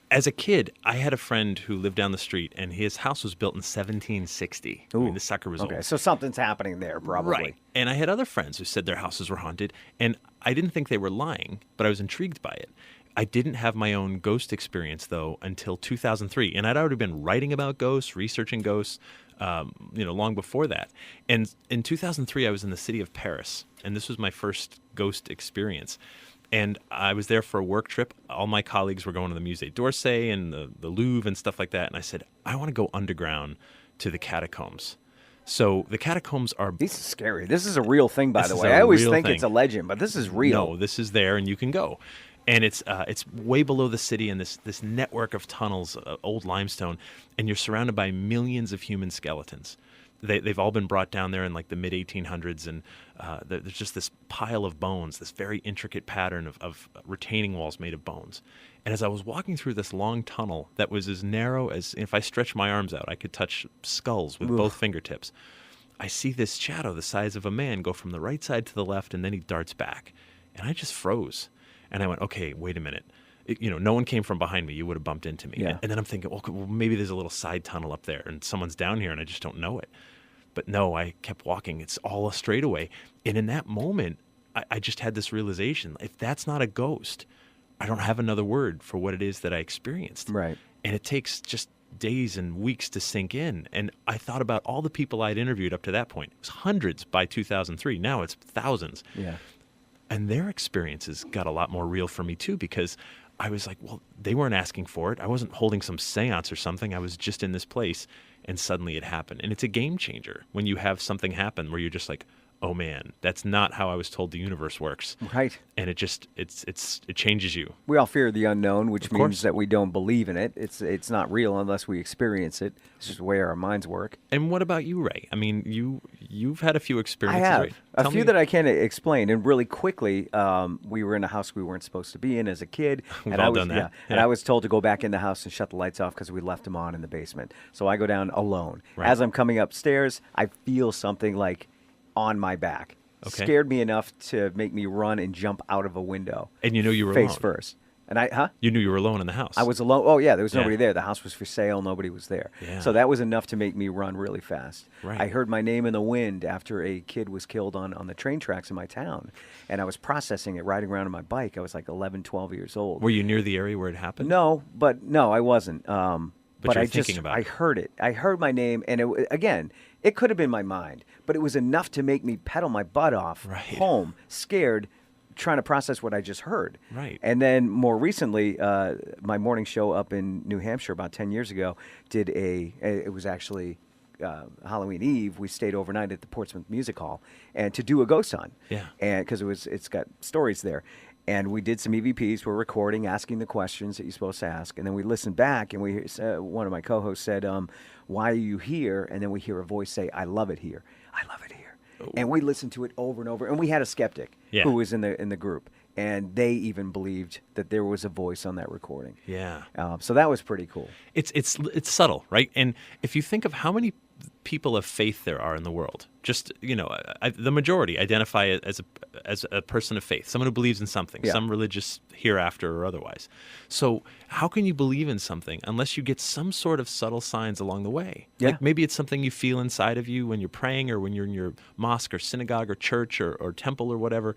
as a kid, I had a friend who lived down the street, and his house was built in 1760. I mean, the sucker was Okay, old. so something's happening there, probably. Right. And I had other friends who said their houses were haunted, and I didn't think they were lying, but I was intrigued by it. I didn't have my own ghost experience, though, until 2003. And I'd already been writing about ghosts, researching ghosts, long before that. And in 2003, I was in the city of Paris, and this was my first ghost experience. And I was there for a work trip. All my colleagues were going to the Musée d'Orsay and the Louvre and stuff like that. And I said, I want to go underground to the catacombs. So the catacombs are... This is scary. This is a real thing, by This the is way. a I always real think thing. it's a legend, but this is real. No, this is there, and you can go. And it's way below the city in this network of tunnels, old limestone, and you're surrounded by millions of human skeletons. They've all been brought down there in like the mid-1800s, and there's just this pile of bones, this very intricate pattern of retaining walls made of bones. And as I was walking through this long tunnel that was as narrow as if I stretched my arms out, I could touch skulls with both fingertips. I see this shadow the size of a man go from the right side to the left, and then he darts back. And I just froze. And I went, okay, wait a minute. No one came from behind me. You would have bumped into me. Yeah. And then I'm thinking, well, maybe there's a little side tunnel up there, and someone's down here, and I just don't know it. But no, I kept walking. It's all a straightaway. And in that moment, I just had this realization. If that's not a ghost, I don't have another word for what it is that I experienced. Right. And it takes just days and weeks to sink in. And I thought about all the people I'd interviewed up to that point. It was hundreds by 2003. Now it's thousands. Yeah. And their experiences got a lot more real for me, too, because I was like, well, they weren't asking for it. I wasn't holding some seance or something. I was just in this place, and suddenly it happened. And it's a game changer when you have something happen where you're just like, oh, man, that's not how I was told the universe works. Right. And it changes you. We all fear the unknown, which Of means course. that we don't believe in it. It's not real unless we experience it. It's just the way our minds work. And what about you, Ray? I mean, you've had a few I experiences, have right? a Tell few me- that I can explain, and really quickly, we were in a house we weren't supposed to be in as a kid, We've and all I was done that. and Yeah. I was told to go back in the house and shut the lights off because we left them on in the basement. So I go down alone. Right. As I'm coming upstairs, I feel something like on my back. Okay. Scared me enough to make me run and jump out of a window. And you know you were face alone. first. And You knew you were alone in the house. I was alone. Oh, yeah, there was Yeah. nobody there. The house was for sale. Nobody was there. Yeah. So that was enough to make me run really fast. Right. I heard my name in the wind after a kid was killed on the train tracks in my town. And I was processing it, riding around on my bike. I was like 11, 12 years old. Were you near the area where it happened? No, I wasn't. But you're I thinking about I it. heard it. I heard my name, and again, it could have been my mind, but it was enough to make me pedal my butt off Right. home, scared, trying to process what I just heard. Right. And then more recently, my morning show up in New Hampshire about 10 years ago it was actually Halloween Eve. We stayed overnight at the Portsmouth Music Hall and to do a ghost hunt. Yeah. And because it's got stories there. And we did some EVPs. We're recording, asking the questions that you're supposed to ask. And then we listened back, and one of my co-hosts said, why are you here? And then we hear a voice say, I love it here. I love it here. And we listened to it over and over. And we had a skeptic Yeah. who was in the group. And they even believed that there was a voice on that recording. Yeah. So that was pretty cool. It's subtle, right? And if you think of how many people of faith there are in the world, just the majority identify as a person of faith, someone who believes in something, Yeah. some religious hereafter or otherwise. So how can you believe in something unless you get some sort of subtle signs along the way? Yeah. Like maybe it's something you feel inside of you when you're praying or when you're in your mosque or synagogue or church or temple or whatever.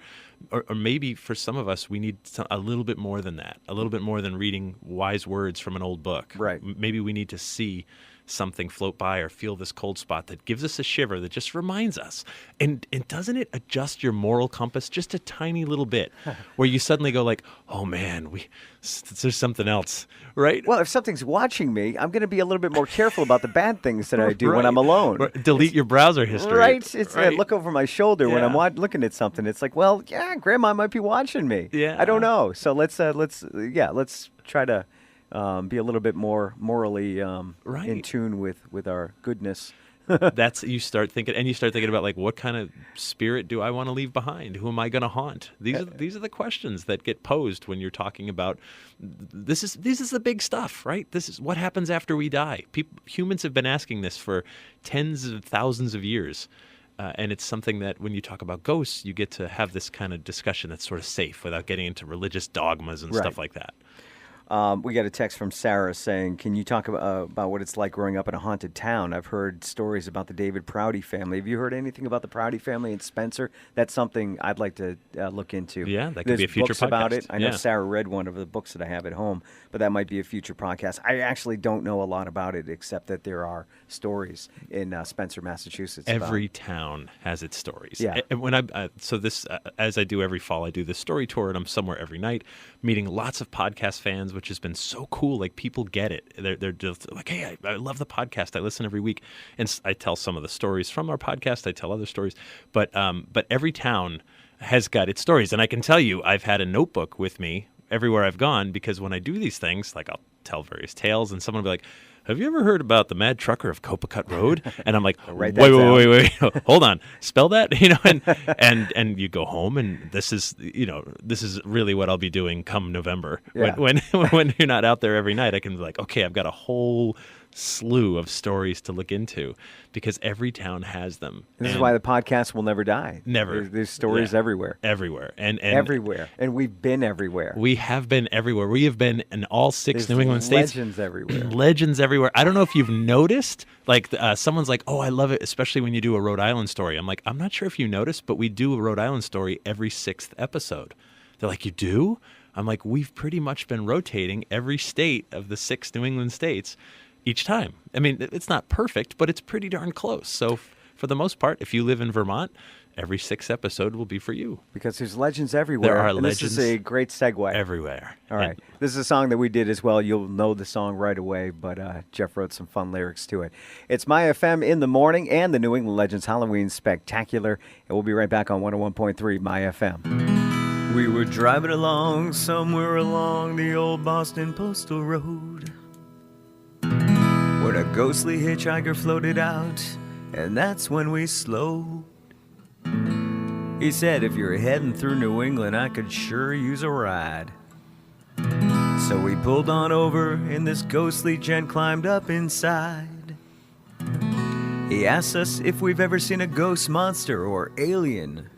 Or maybe for some of us, we need a little bit more than that, a little bit more than reading wise words from an old book. Right. Maybe we need to see something float by or feel this cold spot that gives us a shiver that just reminds us. And doesn't it adjust your moral compass just a tiny little bit where you suddenly go like, oh man, there's something else, right? Well, if something's watching me, I'm going to be a little bit more careful about the bad things that I do when Right. I'm alone. Or delete your browser history. Right? It's right. look over my shoulder when Yeah. I'm looking at something. It's like, well, yeah, Grandma might be watching me. Yeah. I don't know. So let's try to be a little bit more morally in Right. tune with our goodness. You start thinking about like, what kind of spirit do I want to leave behind? Who am I going to haunt? These are the questions that get posed when you're talking about this is the big stuff, right? This is what happens after we die. Humans have been asking this for tens of thousands of years. And it's something that when you talk about ghosts, you get to have this kind of discussion that's sort of safe without getting into religious dogmas and Right. stuff like that. We got a text from Sarah saying, can you talk about what it's like growing up in a haunted town? I've heard stories about the David Prouty family. Have you heard anything about the Prouty family in Spencer? That's something I'd like to look into. Yeah, that could There's be a future books about podcast. it. I know Yeah. Sarah read one of the books that I have at home, but that might be a future podcast. I actually don't know a lot about it except that there are stories in Spencer, Massachusetts. Every town has its stories. Yeah. And when as I do every fall, I do this story tour, and I'm somewhere every night, meeting lots of podcast fans, which has been so cool. Like people get it. They're just like, hey, I love the podcast. I listen every week, and I tell some of the stories from our podcast. I tell other stories, but every town has got its stories, and I can tell you, I've had a notebook with me everywhere I've gone because when I do these things, like I'll tell various tales, and someone will be like, have you ever heard about the Mad Trucker of Copacut Road? And I'm like, Write that wait, down. hold on, spell that, and you go home, and this is really what I'll be doing come November. Yeah. When you're not out there every night, I can be like, okay, I've got a whole slew of stories to look into because every town has them. This is And why the podcast will never die. Never. There's stories Yeah. everywhere. and Everywhere. And we've been everywhere. we have been everywhere. We have been in all six There's New England states. legends everywhere. Legends everywhere. I don't know if you've noticed, like someone's like, oh, I love it, especially when you do a Rhode Island story. I'm like, I'm not sure if you noticed, but we do a Rhode Island story every 6th episode. They're like, you do? I'm like, we've pretty much been rotating every state of the 6 New England states each time. I mean, it's not perfect, but it's pretty darn close. So for the most part, if you live in Vermont, every 6th episode will be for you. Because there's legends everywhere. There are and This is legends a great segue. Everywhere. All right. And This is a song that we did as well. You'll know the song right away, but Jeff wrote some fun lyrics to it. It's My FM in the morning and the New England Legends Halloween Spectacular. And we'll be right back on 101.3 My FM. We were driving along somewhere along the old Boston Postal Road when a ghostly hitchhiker floated out, and that's when we slowed. He said, if you're heading through New England, I could sure use a ride. So we pulled on over, and this ghostly gent climbed up inside. He asked us if we've ever seen a ghost monster or alien.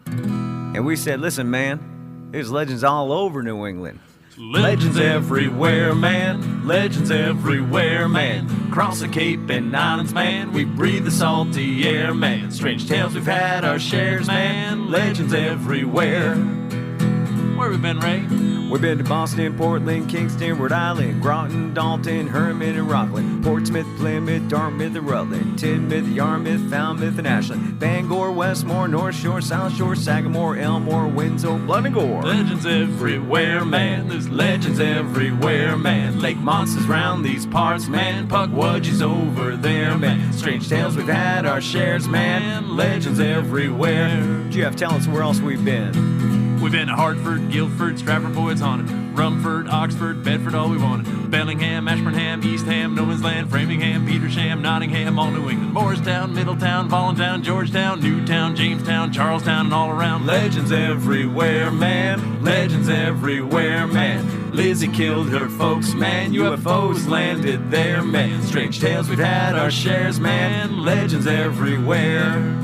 And we said, listen, man, there's legends all over New England. Legends everywhere, man. Legends everywhere, man. Across the Cape and Islands, man. We breathe the salty air, man. Strange tales, we've had our shares, man. Legends everywhere. Where we been, Ray? We've been to Boston, Portland, Kingston, Rhode Island, Groton, Dalton, Herman, and Rockland, Portsmouth, Plymouth, Dartmouth, and Rutland, Tidmouth, Yarmouth, Falmouth, and Ashland, Bangor, Westmore, North Shore, South Shore, Sagamore, Elmore, Windsor, Blood and Gore. Legends everywhere, man. There's legends everywhere, man. Lake monsters round these parts, man. Puckwudgies over there, man. Strange tales, we've had our shares, man. Legends everywhere. Jeff, tell us where else we've been. We've been to Hartford, Guildford, Stratford, Boyd's Haunted, Rumford, Oxford, Bedford, all we wanted, Bellingham, Ashburnham, Eastham, No Man's Land, Framingham, Petersham, Nottingham, all New England, Morristown, Middletown, Voluntown, Georgetown, Newtown, Jamestown, Charlestown, and all around. Legends everywhere, man. Legends everywhere, man. Lizzie killed her folks, man. UFOs landed there, man. Strange tales, we've had our shares, man. Legends everywhere.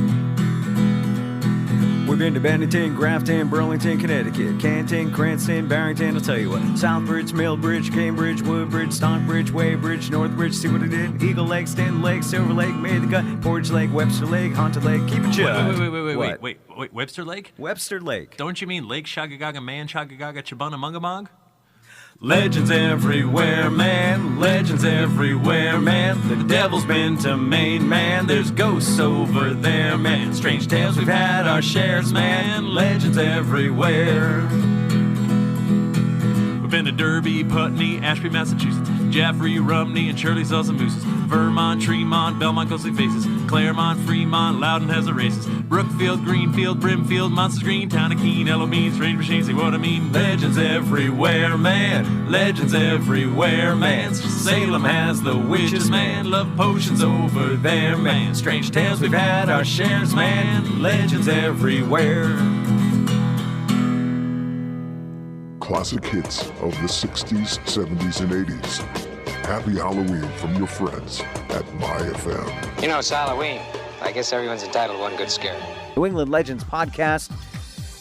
We've been to Bennington, Grafton, Burlington, Connecticut, Canton, Cranston, Barrington, I'll tell you what. Southbridge, Millbridge, Cambridge, Woodbridge, Stockbridge, Weybridge, Northbridge, see what I did? Eagle Lake, Stanton Lake, Silver Lake, made the cut, Portage Lake, Webster Lake, Haunted Lake, keep it chill. Wait, Webster Lake? Webster Lake. Don't you mean Lake Shagagaga Man, Shagagaga Chabana Mungamog? Legends everywhere, man. Legends everywhere, man. The devil's been to Maine, man. There's ghosts over there, man. Strange tales, we've had our shares, man. Legends everywhere. We've been to Derby, Putney, Ashby, Massachusetts, Jaffrey, Rumney, and Shirley sells some mooses. Vermont, Tremont, Belmont, ghostly faces. Claremont, Fremont, Loudon has the races. Brookfield, Greenfield, Brimfield, Monsters Green, Town of Keene, Elohim, Strange Machines, say what I mean. Legends everywhere, man. Legends everywhere, man. Salem has the witches, man. Love potions over there, man. Strange tales, we've had our shares, man. Legends everywhere. Classic hits of the 60s, 70s, and 80s. Happy Halloween from your friends at My FM. You know, it's Halloween. I guess everyone's entitled to one good scare. New England Legends podcast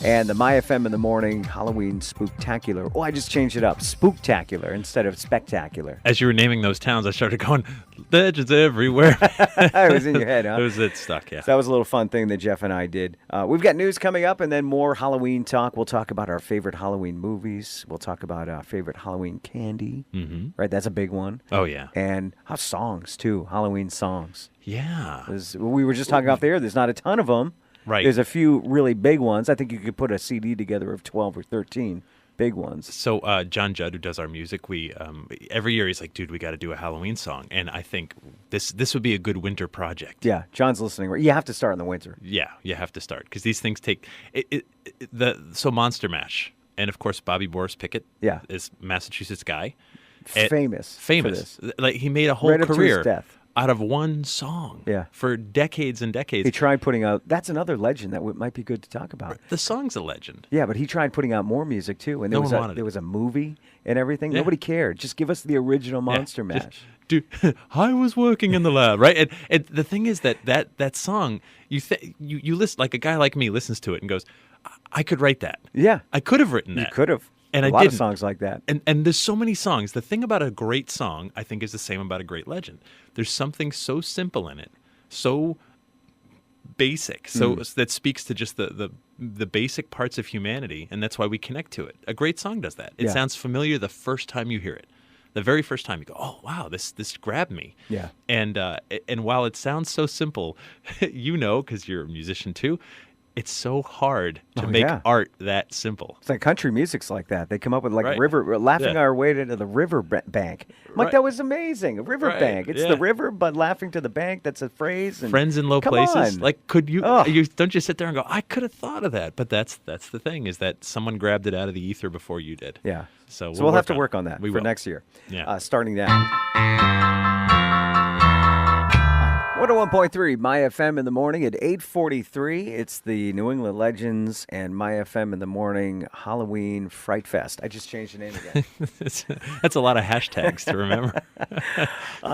and the My FM in the Morning Halloween Spooktacular. Oh, I just changed it up. Spooktacular instead of spectacular. As you were naming those towns, I started going, legends everywhere. It was in your head, huh? It stuck, yeah. So that was a little fun thing that Jeff and I did. We've got news coming up and then more Halloween talk. We'll talk about our favorite Halloween movies. We'll talk about our favorite Halloween candy. Mm-hmm. Right, that's a big one. Oh, yeah. And songs, too. Halloween songs. Yeah. We were just talking off the air. There's not a ton of them. Right. There's a few really big ones. I think you could put a CD together of 12 or 13 big ones. So John Judd, who does our music, we every year he's like, dude, we got to do a Halloween song. And I think this would be a good winter project. Yeah, John's listening. You have to start in the winter. Yeah, you have to start because these things take so Monster Mash. And, of course, Bobby Boris Pickett is Massachusetts guy. Famous. For this. Like, he made a whole right up to career his death. Out of one song for decades and decades. He tried putting out, that's another legend that might be good to talk about. The song's a legend. Yeah, but he tried putting out more music too. And there was a movie and everything. Yeah. Nobody cared. Just give us the original Monster Mash. Dude, I was working in the lab, right? And the thing is that song, you listen, like a guy like me listens to it and goes, I could write that. Yeah. I could have written that. You could have. And a I lot didn't. of songs like that. And there's so many songs. The thing about a great song, I think, is the same about a great legend. There's something so simple in it, so basic, that speaks to just the basic parts of humanity, and that's why we connect to it. A great song does that. It sounds familiar the first time you hear it. The very first time you go, oh, wow, this grabbed me. Yeah. And while it sounds so simple, because you're a musician too, it's so hard to make art that simple. It's like country music's like that. They come up with laughing our way to the river bank. I'm like, that was amazing. A river bank. It's the river, but laughing to the bank. That's a phrase. And Friends in low places. On. Like, could you, don't you sit there and go, I could have thought of that. But that's the thing, is that someone grabbed it out of the ether before you did. Yeah. So we'll have to work on that for next year. Yeah. Starting now. 101.3 My FM in the morning at 8:43. It's the New England Legends and My FM in the morning Halloween Fright Fest. I just changed the name again. That's a lot of hashtags to remember.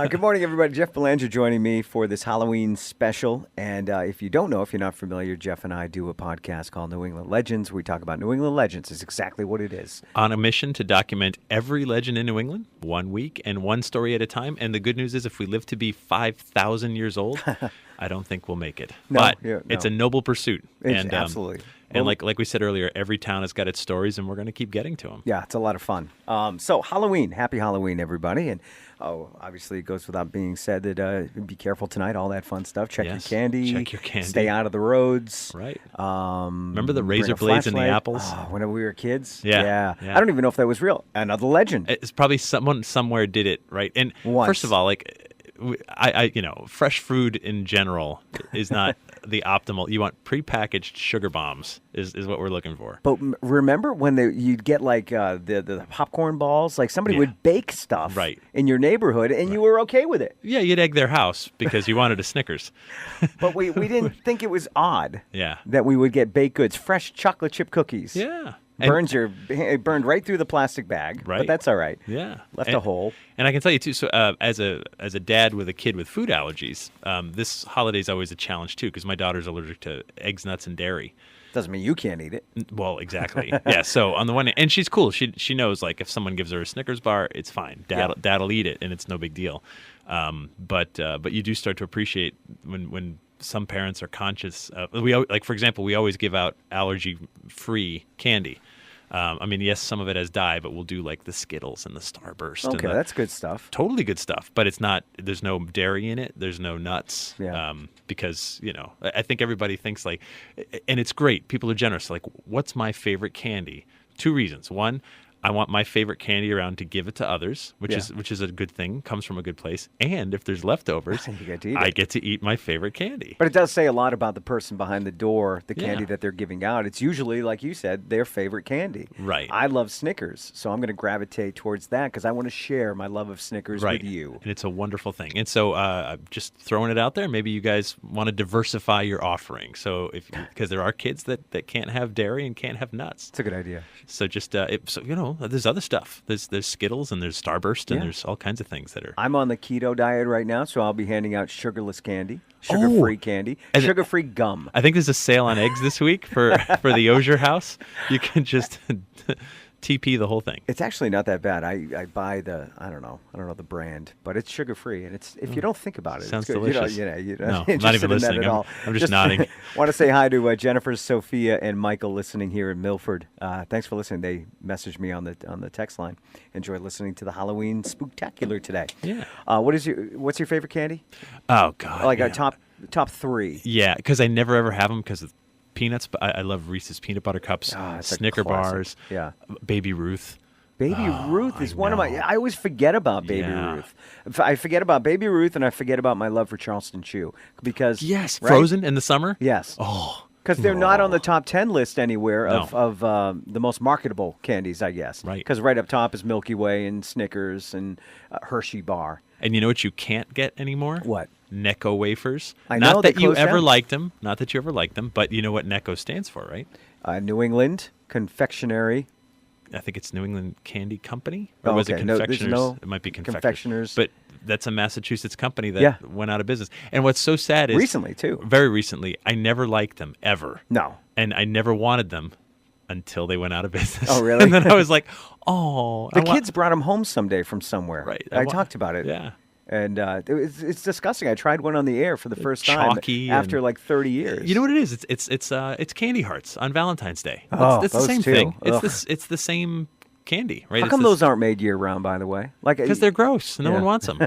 Good morning, everybody. Jeff Belanger joining me for this Halloween special. And if you don't know, if you're not familiar, Jeff and I do a podcast called New England Legends. We talk about New England legends. It's exactly what it is. On a mission to document every legend in New England, 1 week and one story at a time. And the good news is if we live to be 5,000 years old, I don't think we'll make it. But it's a noble pursuit. Absolutely. And like we said earlier, every town has got its stories, and we're going to keep getting to them. Yeah, it's a lot of fun. So Halloween, happy Halloween, everybody. And obviously it goes without being said that be careful tonight, all that fun stuff. Check your candy. Check your candy. Stay out of the roads. Right. Remember the razor blades in the apples? When we were kids? Yeah. I don't even know if that was real. Another legend. It's probably someone somewhere did it, right? And Once. First of all, I fresh food in general is not the optimal. You want prepackaged sugar bombs is what we're looking for. But remember when you'd get like the popcorn balls? Like somebody would bake stuff in your neighborhood, and you were okay with it. Yeah, you'd egg their house because you wanted a Snickers. But we didn't think it was odd Yeah. that we would get baked goods, fresh chocolate chip cookies. Yeah. It burned right through the plastic bag, Right. but that's all right. Yeah. Left a hole. And I can tell you, too, so as a dad with a kid with food allergies, this holiday is always a challenge, too, because my daughter's allergic to eggs, nuts, and dairy. Doesn't mean you can't eat it. Well, exactly. Yeah, so on the one hand, and she's cool. She knows, like, if someone gives her a Snickers bar, it's fine. Dad'll eat it, and it's no big deal. But you do start to appreciate when some parents are conscious. For example, we always give out allergy-free candy. Yes, some of it has dye, but we'll do like the Skittles and the Starburst. Okay, that's good stuff. Totally good stuff, but there's no dairy in it. There's no nuts. Yeah. Because, I think everybody thinks like, and it's great. People are generous. Like, what's my favorite candy? 2 reasons. One, I want my favorite candy around to give it to others, which is a good thing, comes from a good place. And if there's leftovers, I get to eat my favorite candy. But it does say a lot about the person behind the door, the candy that they're giving out. It's usually, like you said, their favorite candy. Right. I love Snickers, so I'm going to gravitate towards that because I want to share my love of Snickers with you. And it's a wonderful thing. And so just throwing it out there, maybe you guys want to diversify your offering. So because there are kids that can't have dairy and can't have nuts. It's a good idea. So just, there's other stuff. There's Skittles and there's Starburst and there's all kinds of things that are. I'm on the keto diet right now, so I'll be handing out sugarless candy, sugar-free candy, sugar-free gum. I think there's a sale on eggs this week for the Auger house. You can just TP the whole thing. It's actually not that bad. I buy I don't know the brand, but it's sugar-free, and it's if you don't think about it, Sounds it's good. delicious. No, I'm not even listening. I'm just nodding. Want to say hi to Jennifer, Sophia, and Michael listening here in Milford. Thanks for listening. They messaged me on the text line. Enjoy listening to the Halloween Spooktacular today. Yeah. What's your favorite candy? Oh God. Like a top 3. Yeah, because I never ever have them because of peanuts. But I love Reese's peanut butter cups, Snicker bars, Baby Ruth. Baby Ruth is one of my. I always forget about Baby Ruth. I forget about Baby Ruth, and I forget about my love for Charleston Chew because Frozen in the summer. Yes. Oh. Because they're not on the top 10 list anywhere of the most marketable candies, I guess. Right. Because right up top is Milky Way and Snickers and Hershey Bar. And you know what you can't get anymore? What? Necco wafers. I know. Not that you ever liked them. Not that you ever liked them. But you know what Necco stands for, right? New England Confectionery. I think it's New England Candy Company. Or was it Confectioners? It might be Confectioners. But that's a Massachusetts company that went out of business. And what's so sad is... Recently, too. Very recently. I never liked them, ever. No. And I never wanted them until they went out of business. Oh, really? And then I was like, oh... The kids brought them home someday from somewhere. Right. I talked about it. Yeah. And it's disgusting. I tried one on the air for the first time after like 30 years. You know what it is? It's candy hearts on Valentine's Day. It's the those same too. thing. It's the same candy, right? How come those aren't made year round? By the way, because they're gross. No one wants them.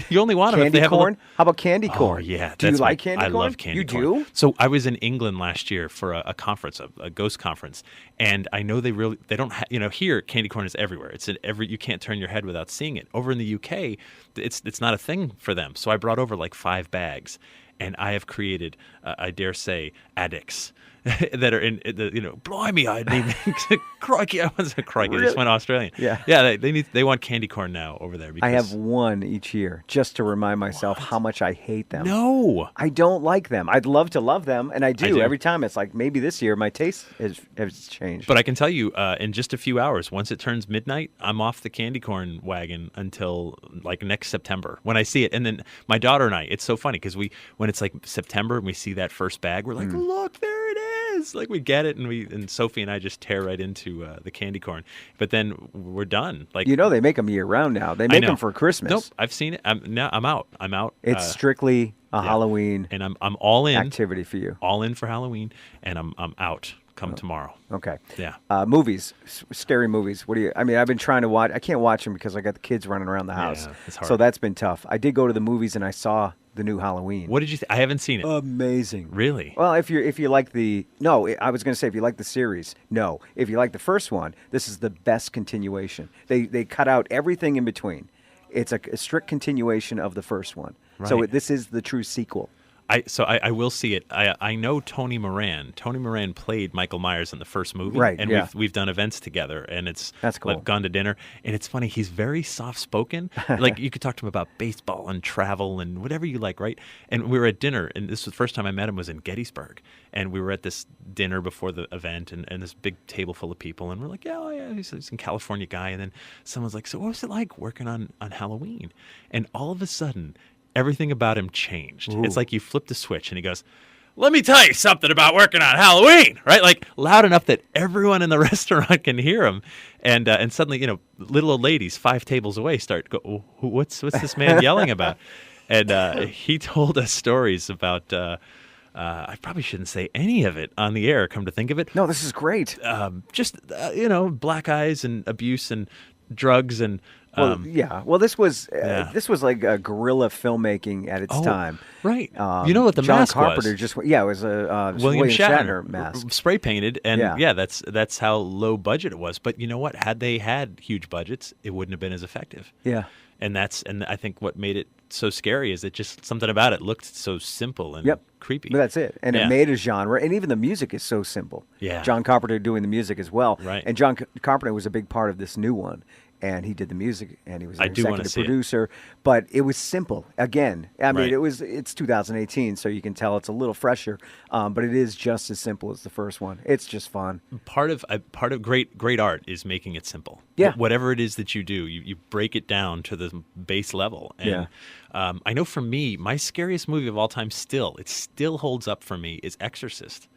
You only want them if they have corn. How about candy corn? Oh yeah, do you like candy corn? I love candy corn. You do? So I was in England last year for a conference, a ghost conference, and I know they don't here candy corn is everywhere. It's you can't turn your head without seeing it. Over in the UK, it's not a thing for them. So I brought over like 5 bags, and I have created, I dare say, addicts. that are in the, blimey, I need crikey, I wasn't crikey, I just went Australian. Yeah. Yeah, they want candy corn now over there. Because I have one each year just to remind myself how much I hate them. No. I don't like them. I'd love to love them, and I do. do. Every time. It's like maybe this year my taste has changed. But I can tell you, in just a few hours, once it turns midnight, I'm off the candy corn wagon until like next September when I see it. And then my daughter and I, it's so funny because when it's like September and we see that first bag, we're like, look, there it is. Like we get it, and Sophie and I just tear right into the candy corn. But then we're done. Like they make them year round now. They make them for Christmas. Nope, I've seen it. I'm out. It's strictly a Halloween and I'm all in activity for you. All in for Halloween, and I'm out come tomorrow. Okay. Yeah. Movies, scary movies. What do you? I mean, I've been trying to watch. I can't watch them because I got the kids running around the house. Yeah, it's hard. So that's been tough. I did go to the movies and I saw the new Halloween. What did you? I haven't seen it. Amazing. Really? Well, if you like I was going to say if you like the series, no. If you like the first one, this is the best continuation. They cut out everything in between. It's a strict continuation of the first one. Right. So this is the true sequel. I will see it. I know Tony Moran. Tony Moran played Michael Myers in the first movie, right? And yeah. we've done events together, and that's cool. Like gone to dinner, and it's funny. He's very soft spoken. Like you could talk to him about baseball and travel and whatever you like, right? And we were at dinner, and this was the first time I met him was in Gettysburg, and we were at this dinner before the event, and this big table full of people, and we're like, yeah, he's a California guy, and then someone's like, so what was it like working on Halloween? And all of a sudden, everything about him changed. Ooh. It's like you flipped a switch and he goes, let me tell you something about working on Halloween, right? Like loud enough that everyone in the restaurant can hear him. And suddenly, little old ladies 5 tables away start go, oh, what's this man yelling about? And he told us stories about, I probably shouldn't say any of it on the air, come to think of it. No, this is great. Just, black eyes and abuse and drugs and Well, this was like guerrilla filmmaking at its time. Right. You know what the John mask Carpenter was? it was a William Shatner mask, spray painted, and that's how low budget it was. But you know what? Had they had huge budgets, it wouldn't have been as effective. Yeah. And I think what made it so scary is it just something about it looked so simple and creepy. But that's it. And it made a genre, and even the music is so simple. Yeah. John Carpenter doing the music as well. Right. And John Carpenter was a big part of this new one. And he did the music, and he was an executive producer. But it was simple. Again, I mean, it's 2018, so you can tell it's a little fresher. But it is just as simple as the first one. It's just fun. Part of great art is making it simple. Yeah. Whatever it is that you do, you break it down to the base level. And I know for me, my scariest movie of all time it still holds up for me, is Exorcist.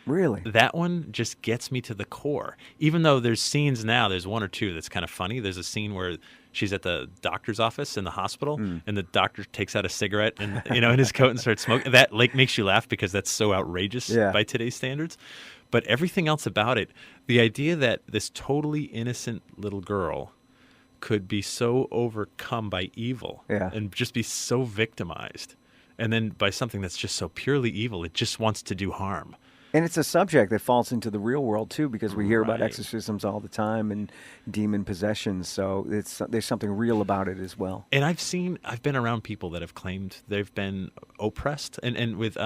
Really? That one just gets me to the core. Even though there's scenes now, there's one or two that's kind of funny. There's a scene where she's at the doctor's office in the hospital, and the doctor takes out a cigarette and in his coat and starts smoking. That makes you laugh because that's so outrageous by today's standards. But everything else about it, the idea that this totally innocent little girl could be so overcome by evil and just be so victimized, and then by something that's just so purely evil, it just wants to do harm. And it's a subject that falls into the real world, too, because we hear about exorcisms all the time and demon possessions. So there's something real about it as well. And I've been around people that have claimed they've been oppressed. And with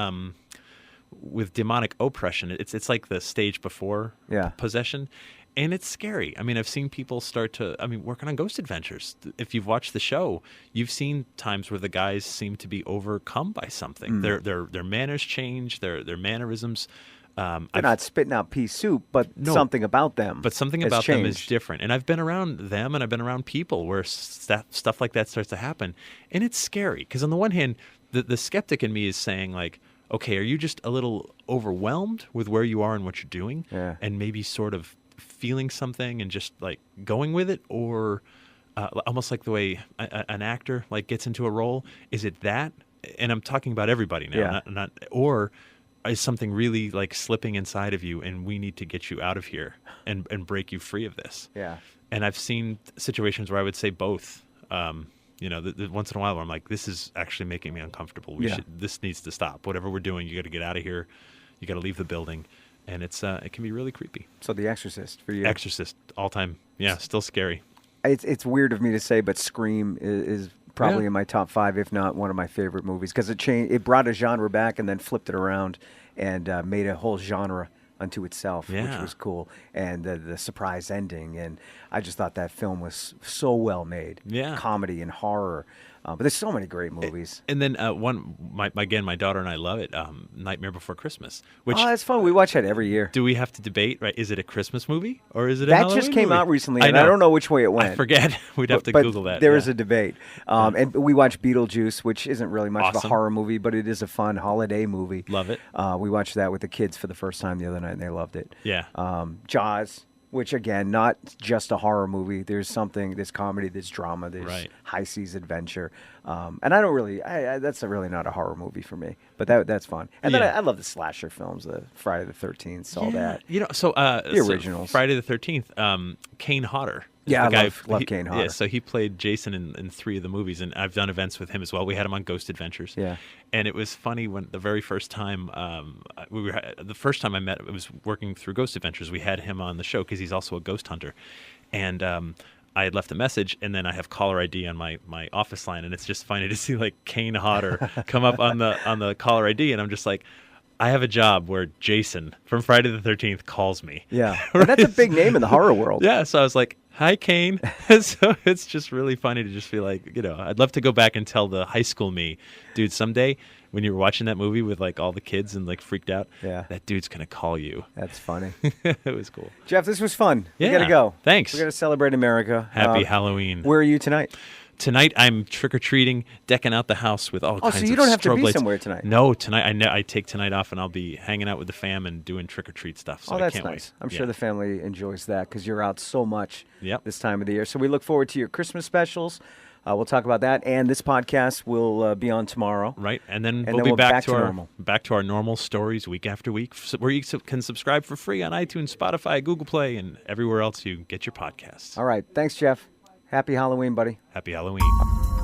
demonic oppression, it's like the stage before possession. And it's scary. I mean, I've seen people working on Ghost Adventures. If you've watched the show, you've seen times where the guys seem to be overcome by something. Their manners change, their mannerisms. They're not spitting out pea soup, but something about them. But something about them is different. And I've been around them, and I've been around people where stuff like that starts to happen. And it's scary because on the one hand, the skeptic in me is saying like, okay, are you just a little overwhelmed with where you are and what you're doing, and maybe sort of feeling something and just like going with it, or almost like the way an actor like gets into a role? Is it that? And I'm talking about everybody now, not or is something really like slipping inside of you and we need to get you out of here and break you free of this? Yeah. And I've seen situations where I would say both. Once in a while where I'm like, this is actually making me uncomfortable. This needs to stop. Whatever we're doing, you got to get out of here. You got to leave the building. And it can be really creepy. So The Exorcist for you? Exorcist, all time. Yeah, still scary. It's weird of me to say, but Scream is probably in my top 5, if not one of my favorite movies, because it brought a genre back and then flipped it around and made a whole genre unto itself, which Yeah. was cool, and the surprise ending. And I just thought that film was so well made. Yeah. Comedy and horror. But there's so many great movies. And then my daughter and I love it, Nightmare Before Christmas, which Oh, that's fun. We watch that every year. do we have to debate, right? Is it a Christmas movie or is it a That Halloween just came movie? out recently, and I don't know which way it went. I forget. We'd have to But Google that. There yeah. is a debate. And we watched Beetlejuice, which isn't really much of a Awesome. horror movie, but it is a fun holiday movie. Love it. We watched that with the kids for the first time the other night, and they loved it. Yeah. Jaws, which again, not just a horror movie. There's comedy, there's drama, there's Right. high seas adventure. And I don't really, that's really not a horror movie for me. But that's fun. And then Yeah. I love the slasher films, the Friday the 13th, all that. You know, so originals. Friday the 13th, Kane Hodder. is Yeah, the I guy, love Kane Yeah, Hodder. so he played Jason in 3 of the movies, and I've done events with him as well. We had him on Ghost Adventures. Yeah. And it was funny when the very first time the first time I met, it was working through Ghost Adventures. We had him on the show because he's also a ghost hunter, and I had left a message, and then I have caller ID on my office line, and it's just funny to see like Kane Hodder come up on the caller ID, and I'm just like, I have a job where Jason from Friday the 13th calls me. Yeah. And that's a big name in the horror world. Yeah, so I was like, hi, Kane. So it's just really funny to just be like, I'd love to go back and tell the high school me, dude, someday when you were watching that movie with like all the kids and like freaked out, Yeah. that dude's going to call you. That's funny. It was cool. Jeff, this was fun. Yeah, We got to go. thanks. We got to celebrate America. Happy Halloween. Where are you tonight? Tonight I'm trick-or-treating, decking out the house with all kinds so of you don't have to strobe be lights. somewhere tonight? No, tonight I take tonight off and I'll be hanging out with the fam and doing trick-or-treat stuff. So Oh, I that's can't nice. wait. I'm Yeah. sure the family enjoys that because you're out so much Yep. this time of the year. So we look forward to your Christmas specials. We'll talk about that, and this podcast will be on tomorrow. Right, and then And we'll then be we're back, back to to our normal. back to our normal stories week after week, where you can subscribe for free on iTunes, Spotify, Google Play, and everywhere else you get your podcasts. All right. Thanks, Jeff. Happy Halloween, buddy. Happy Halloween.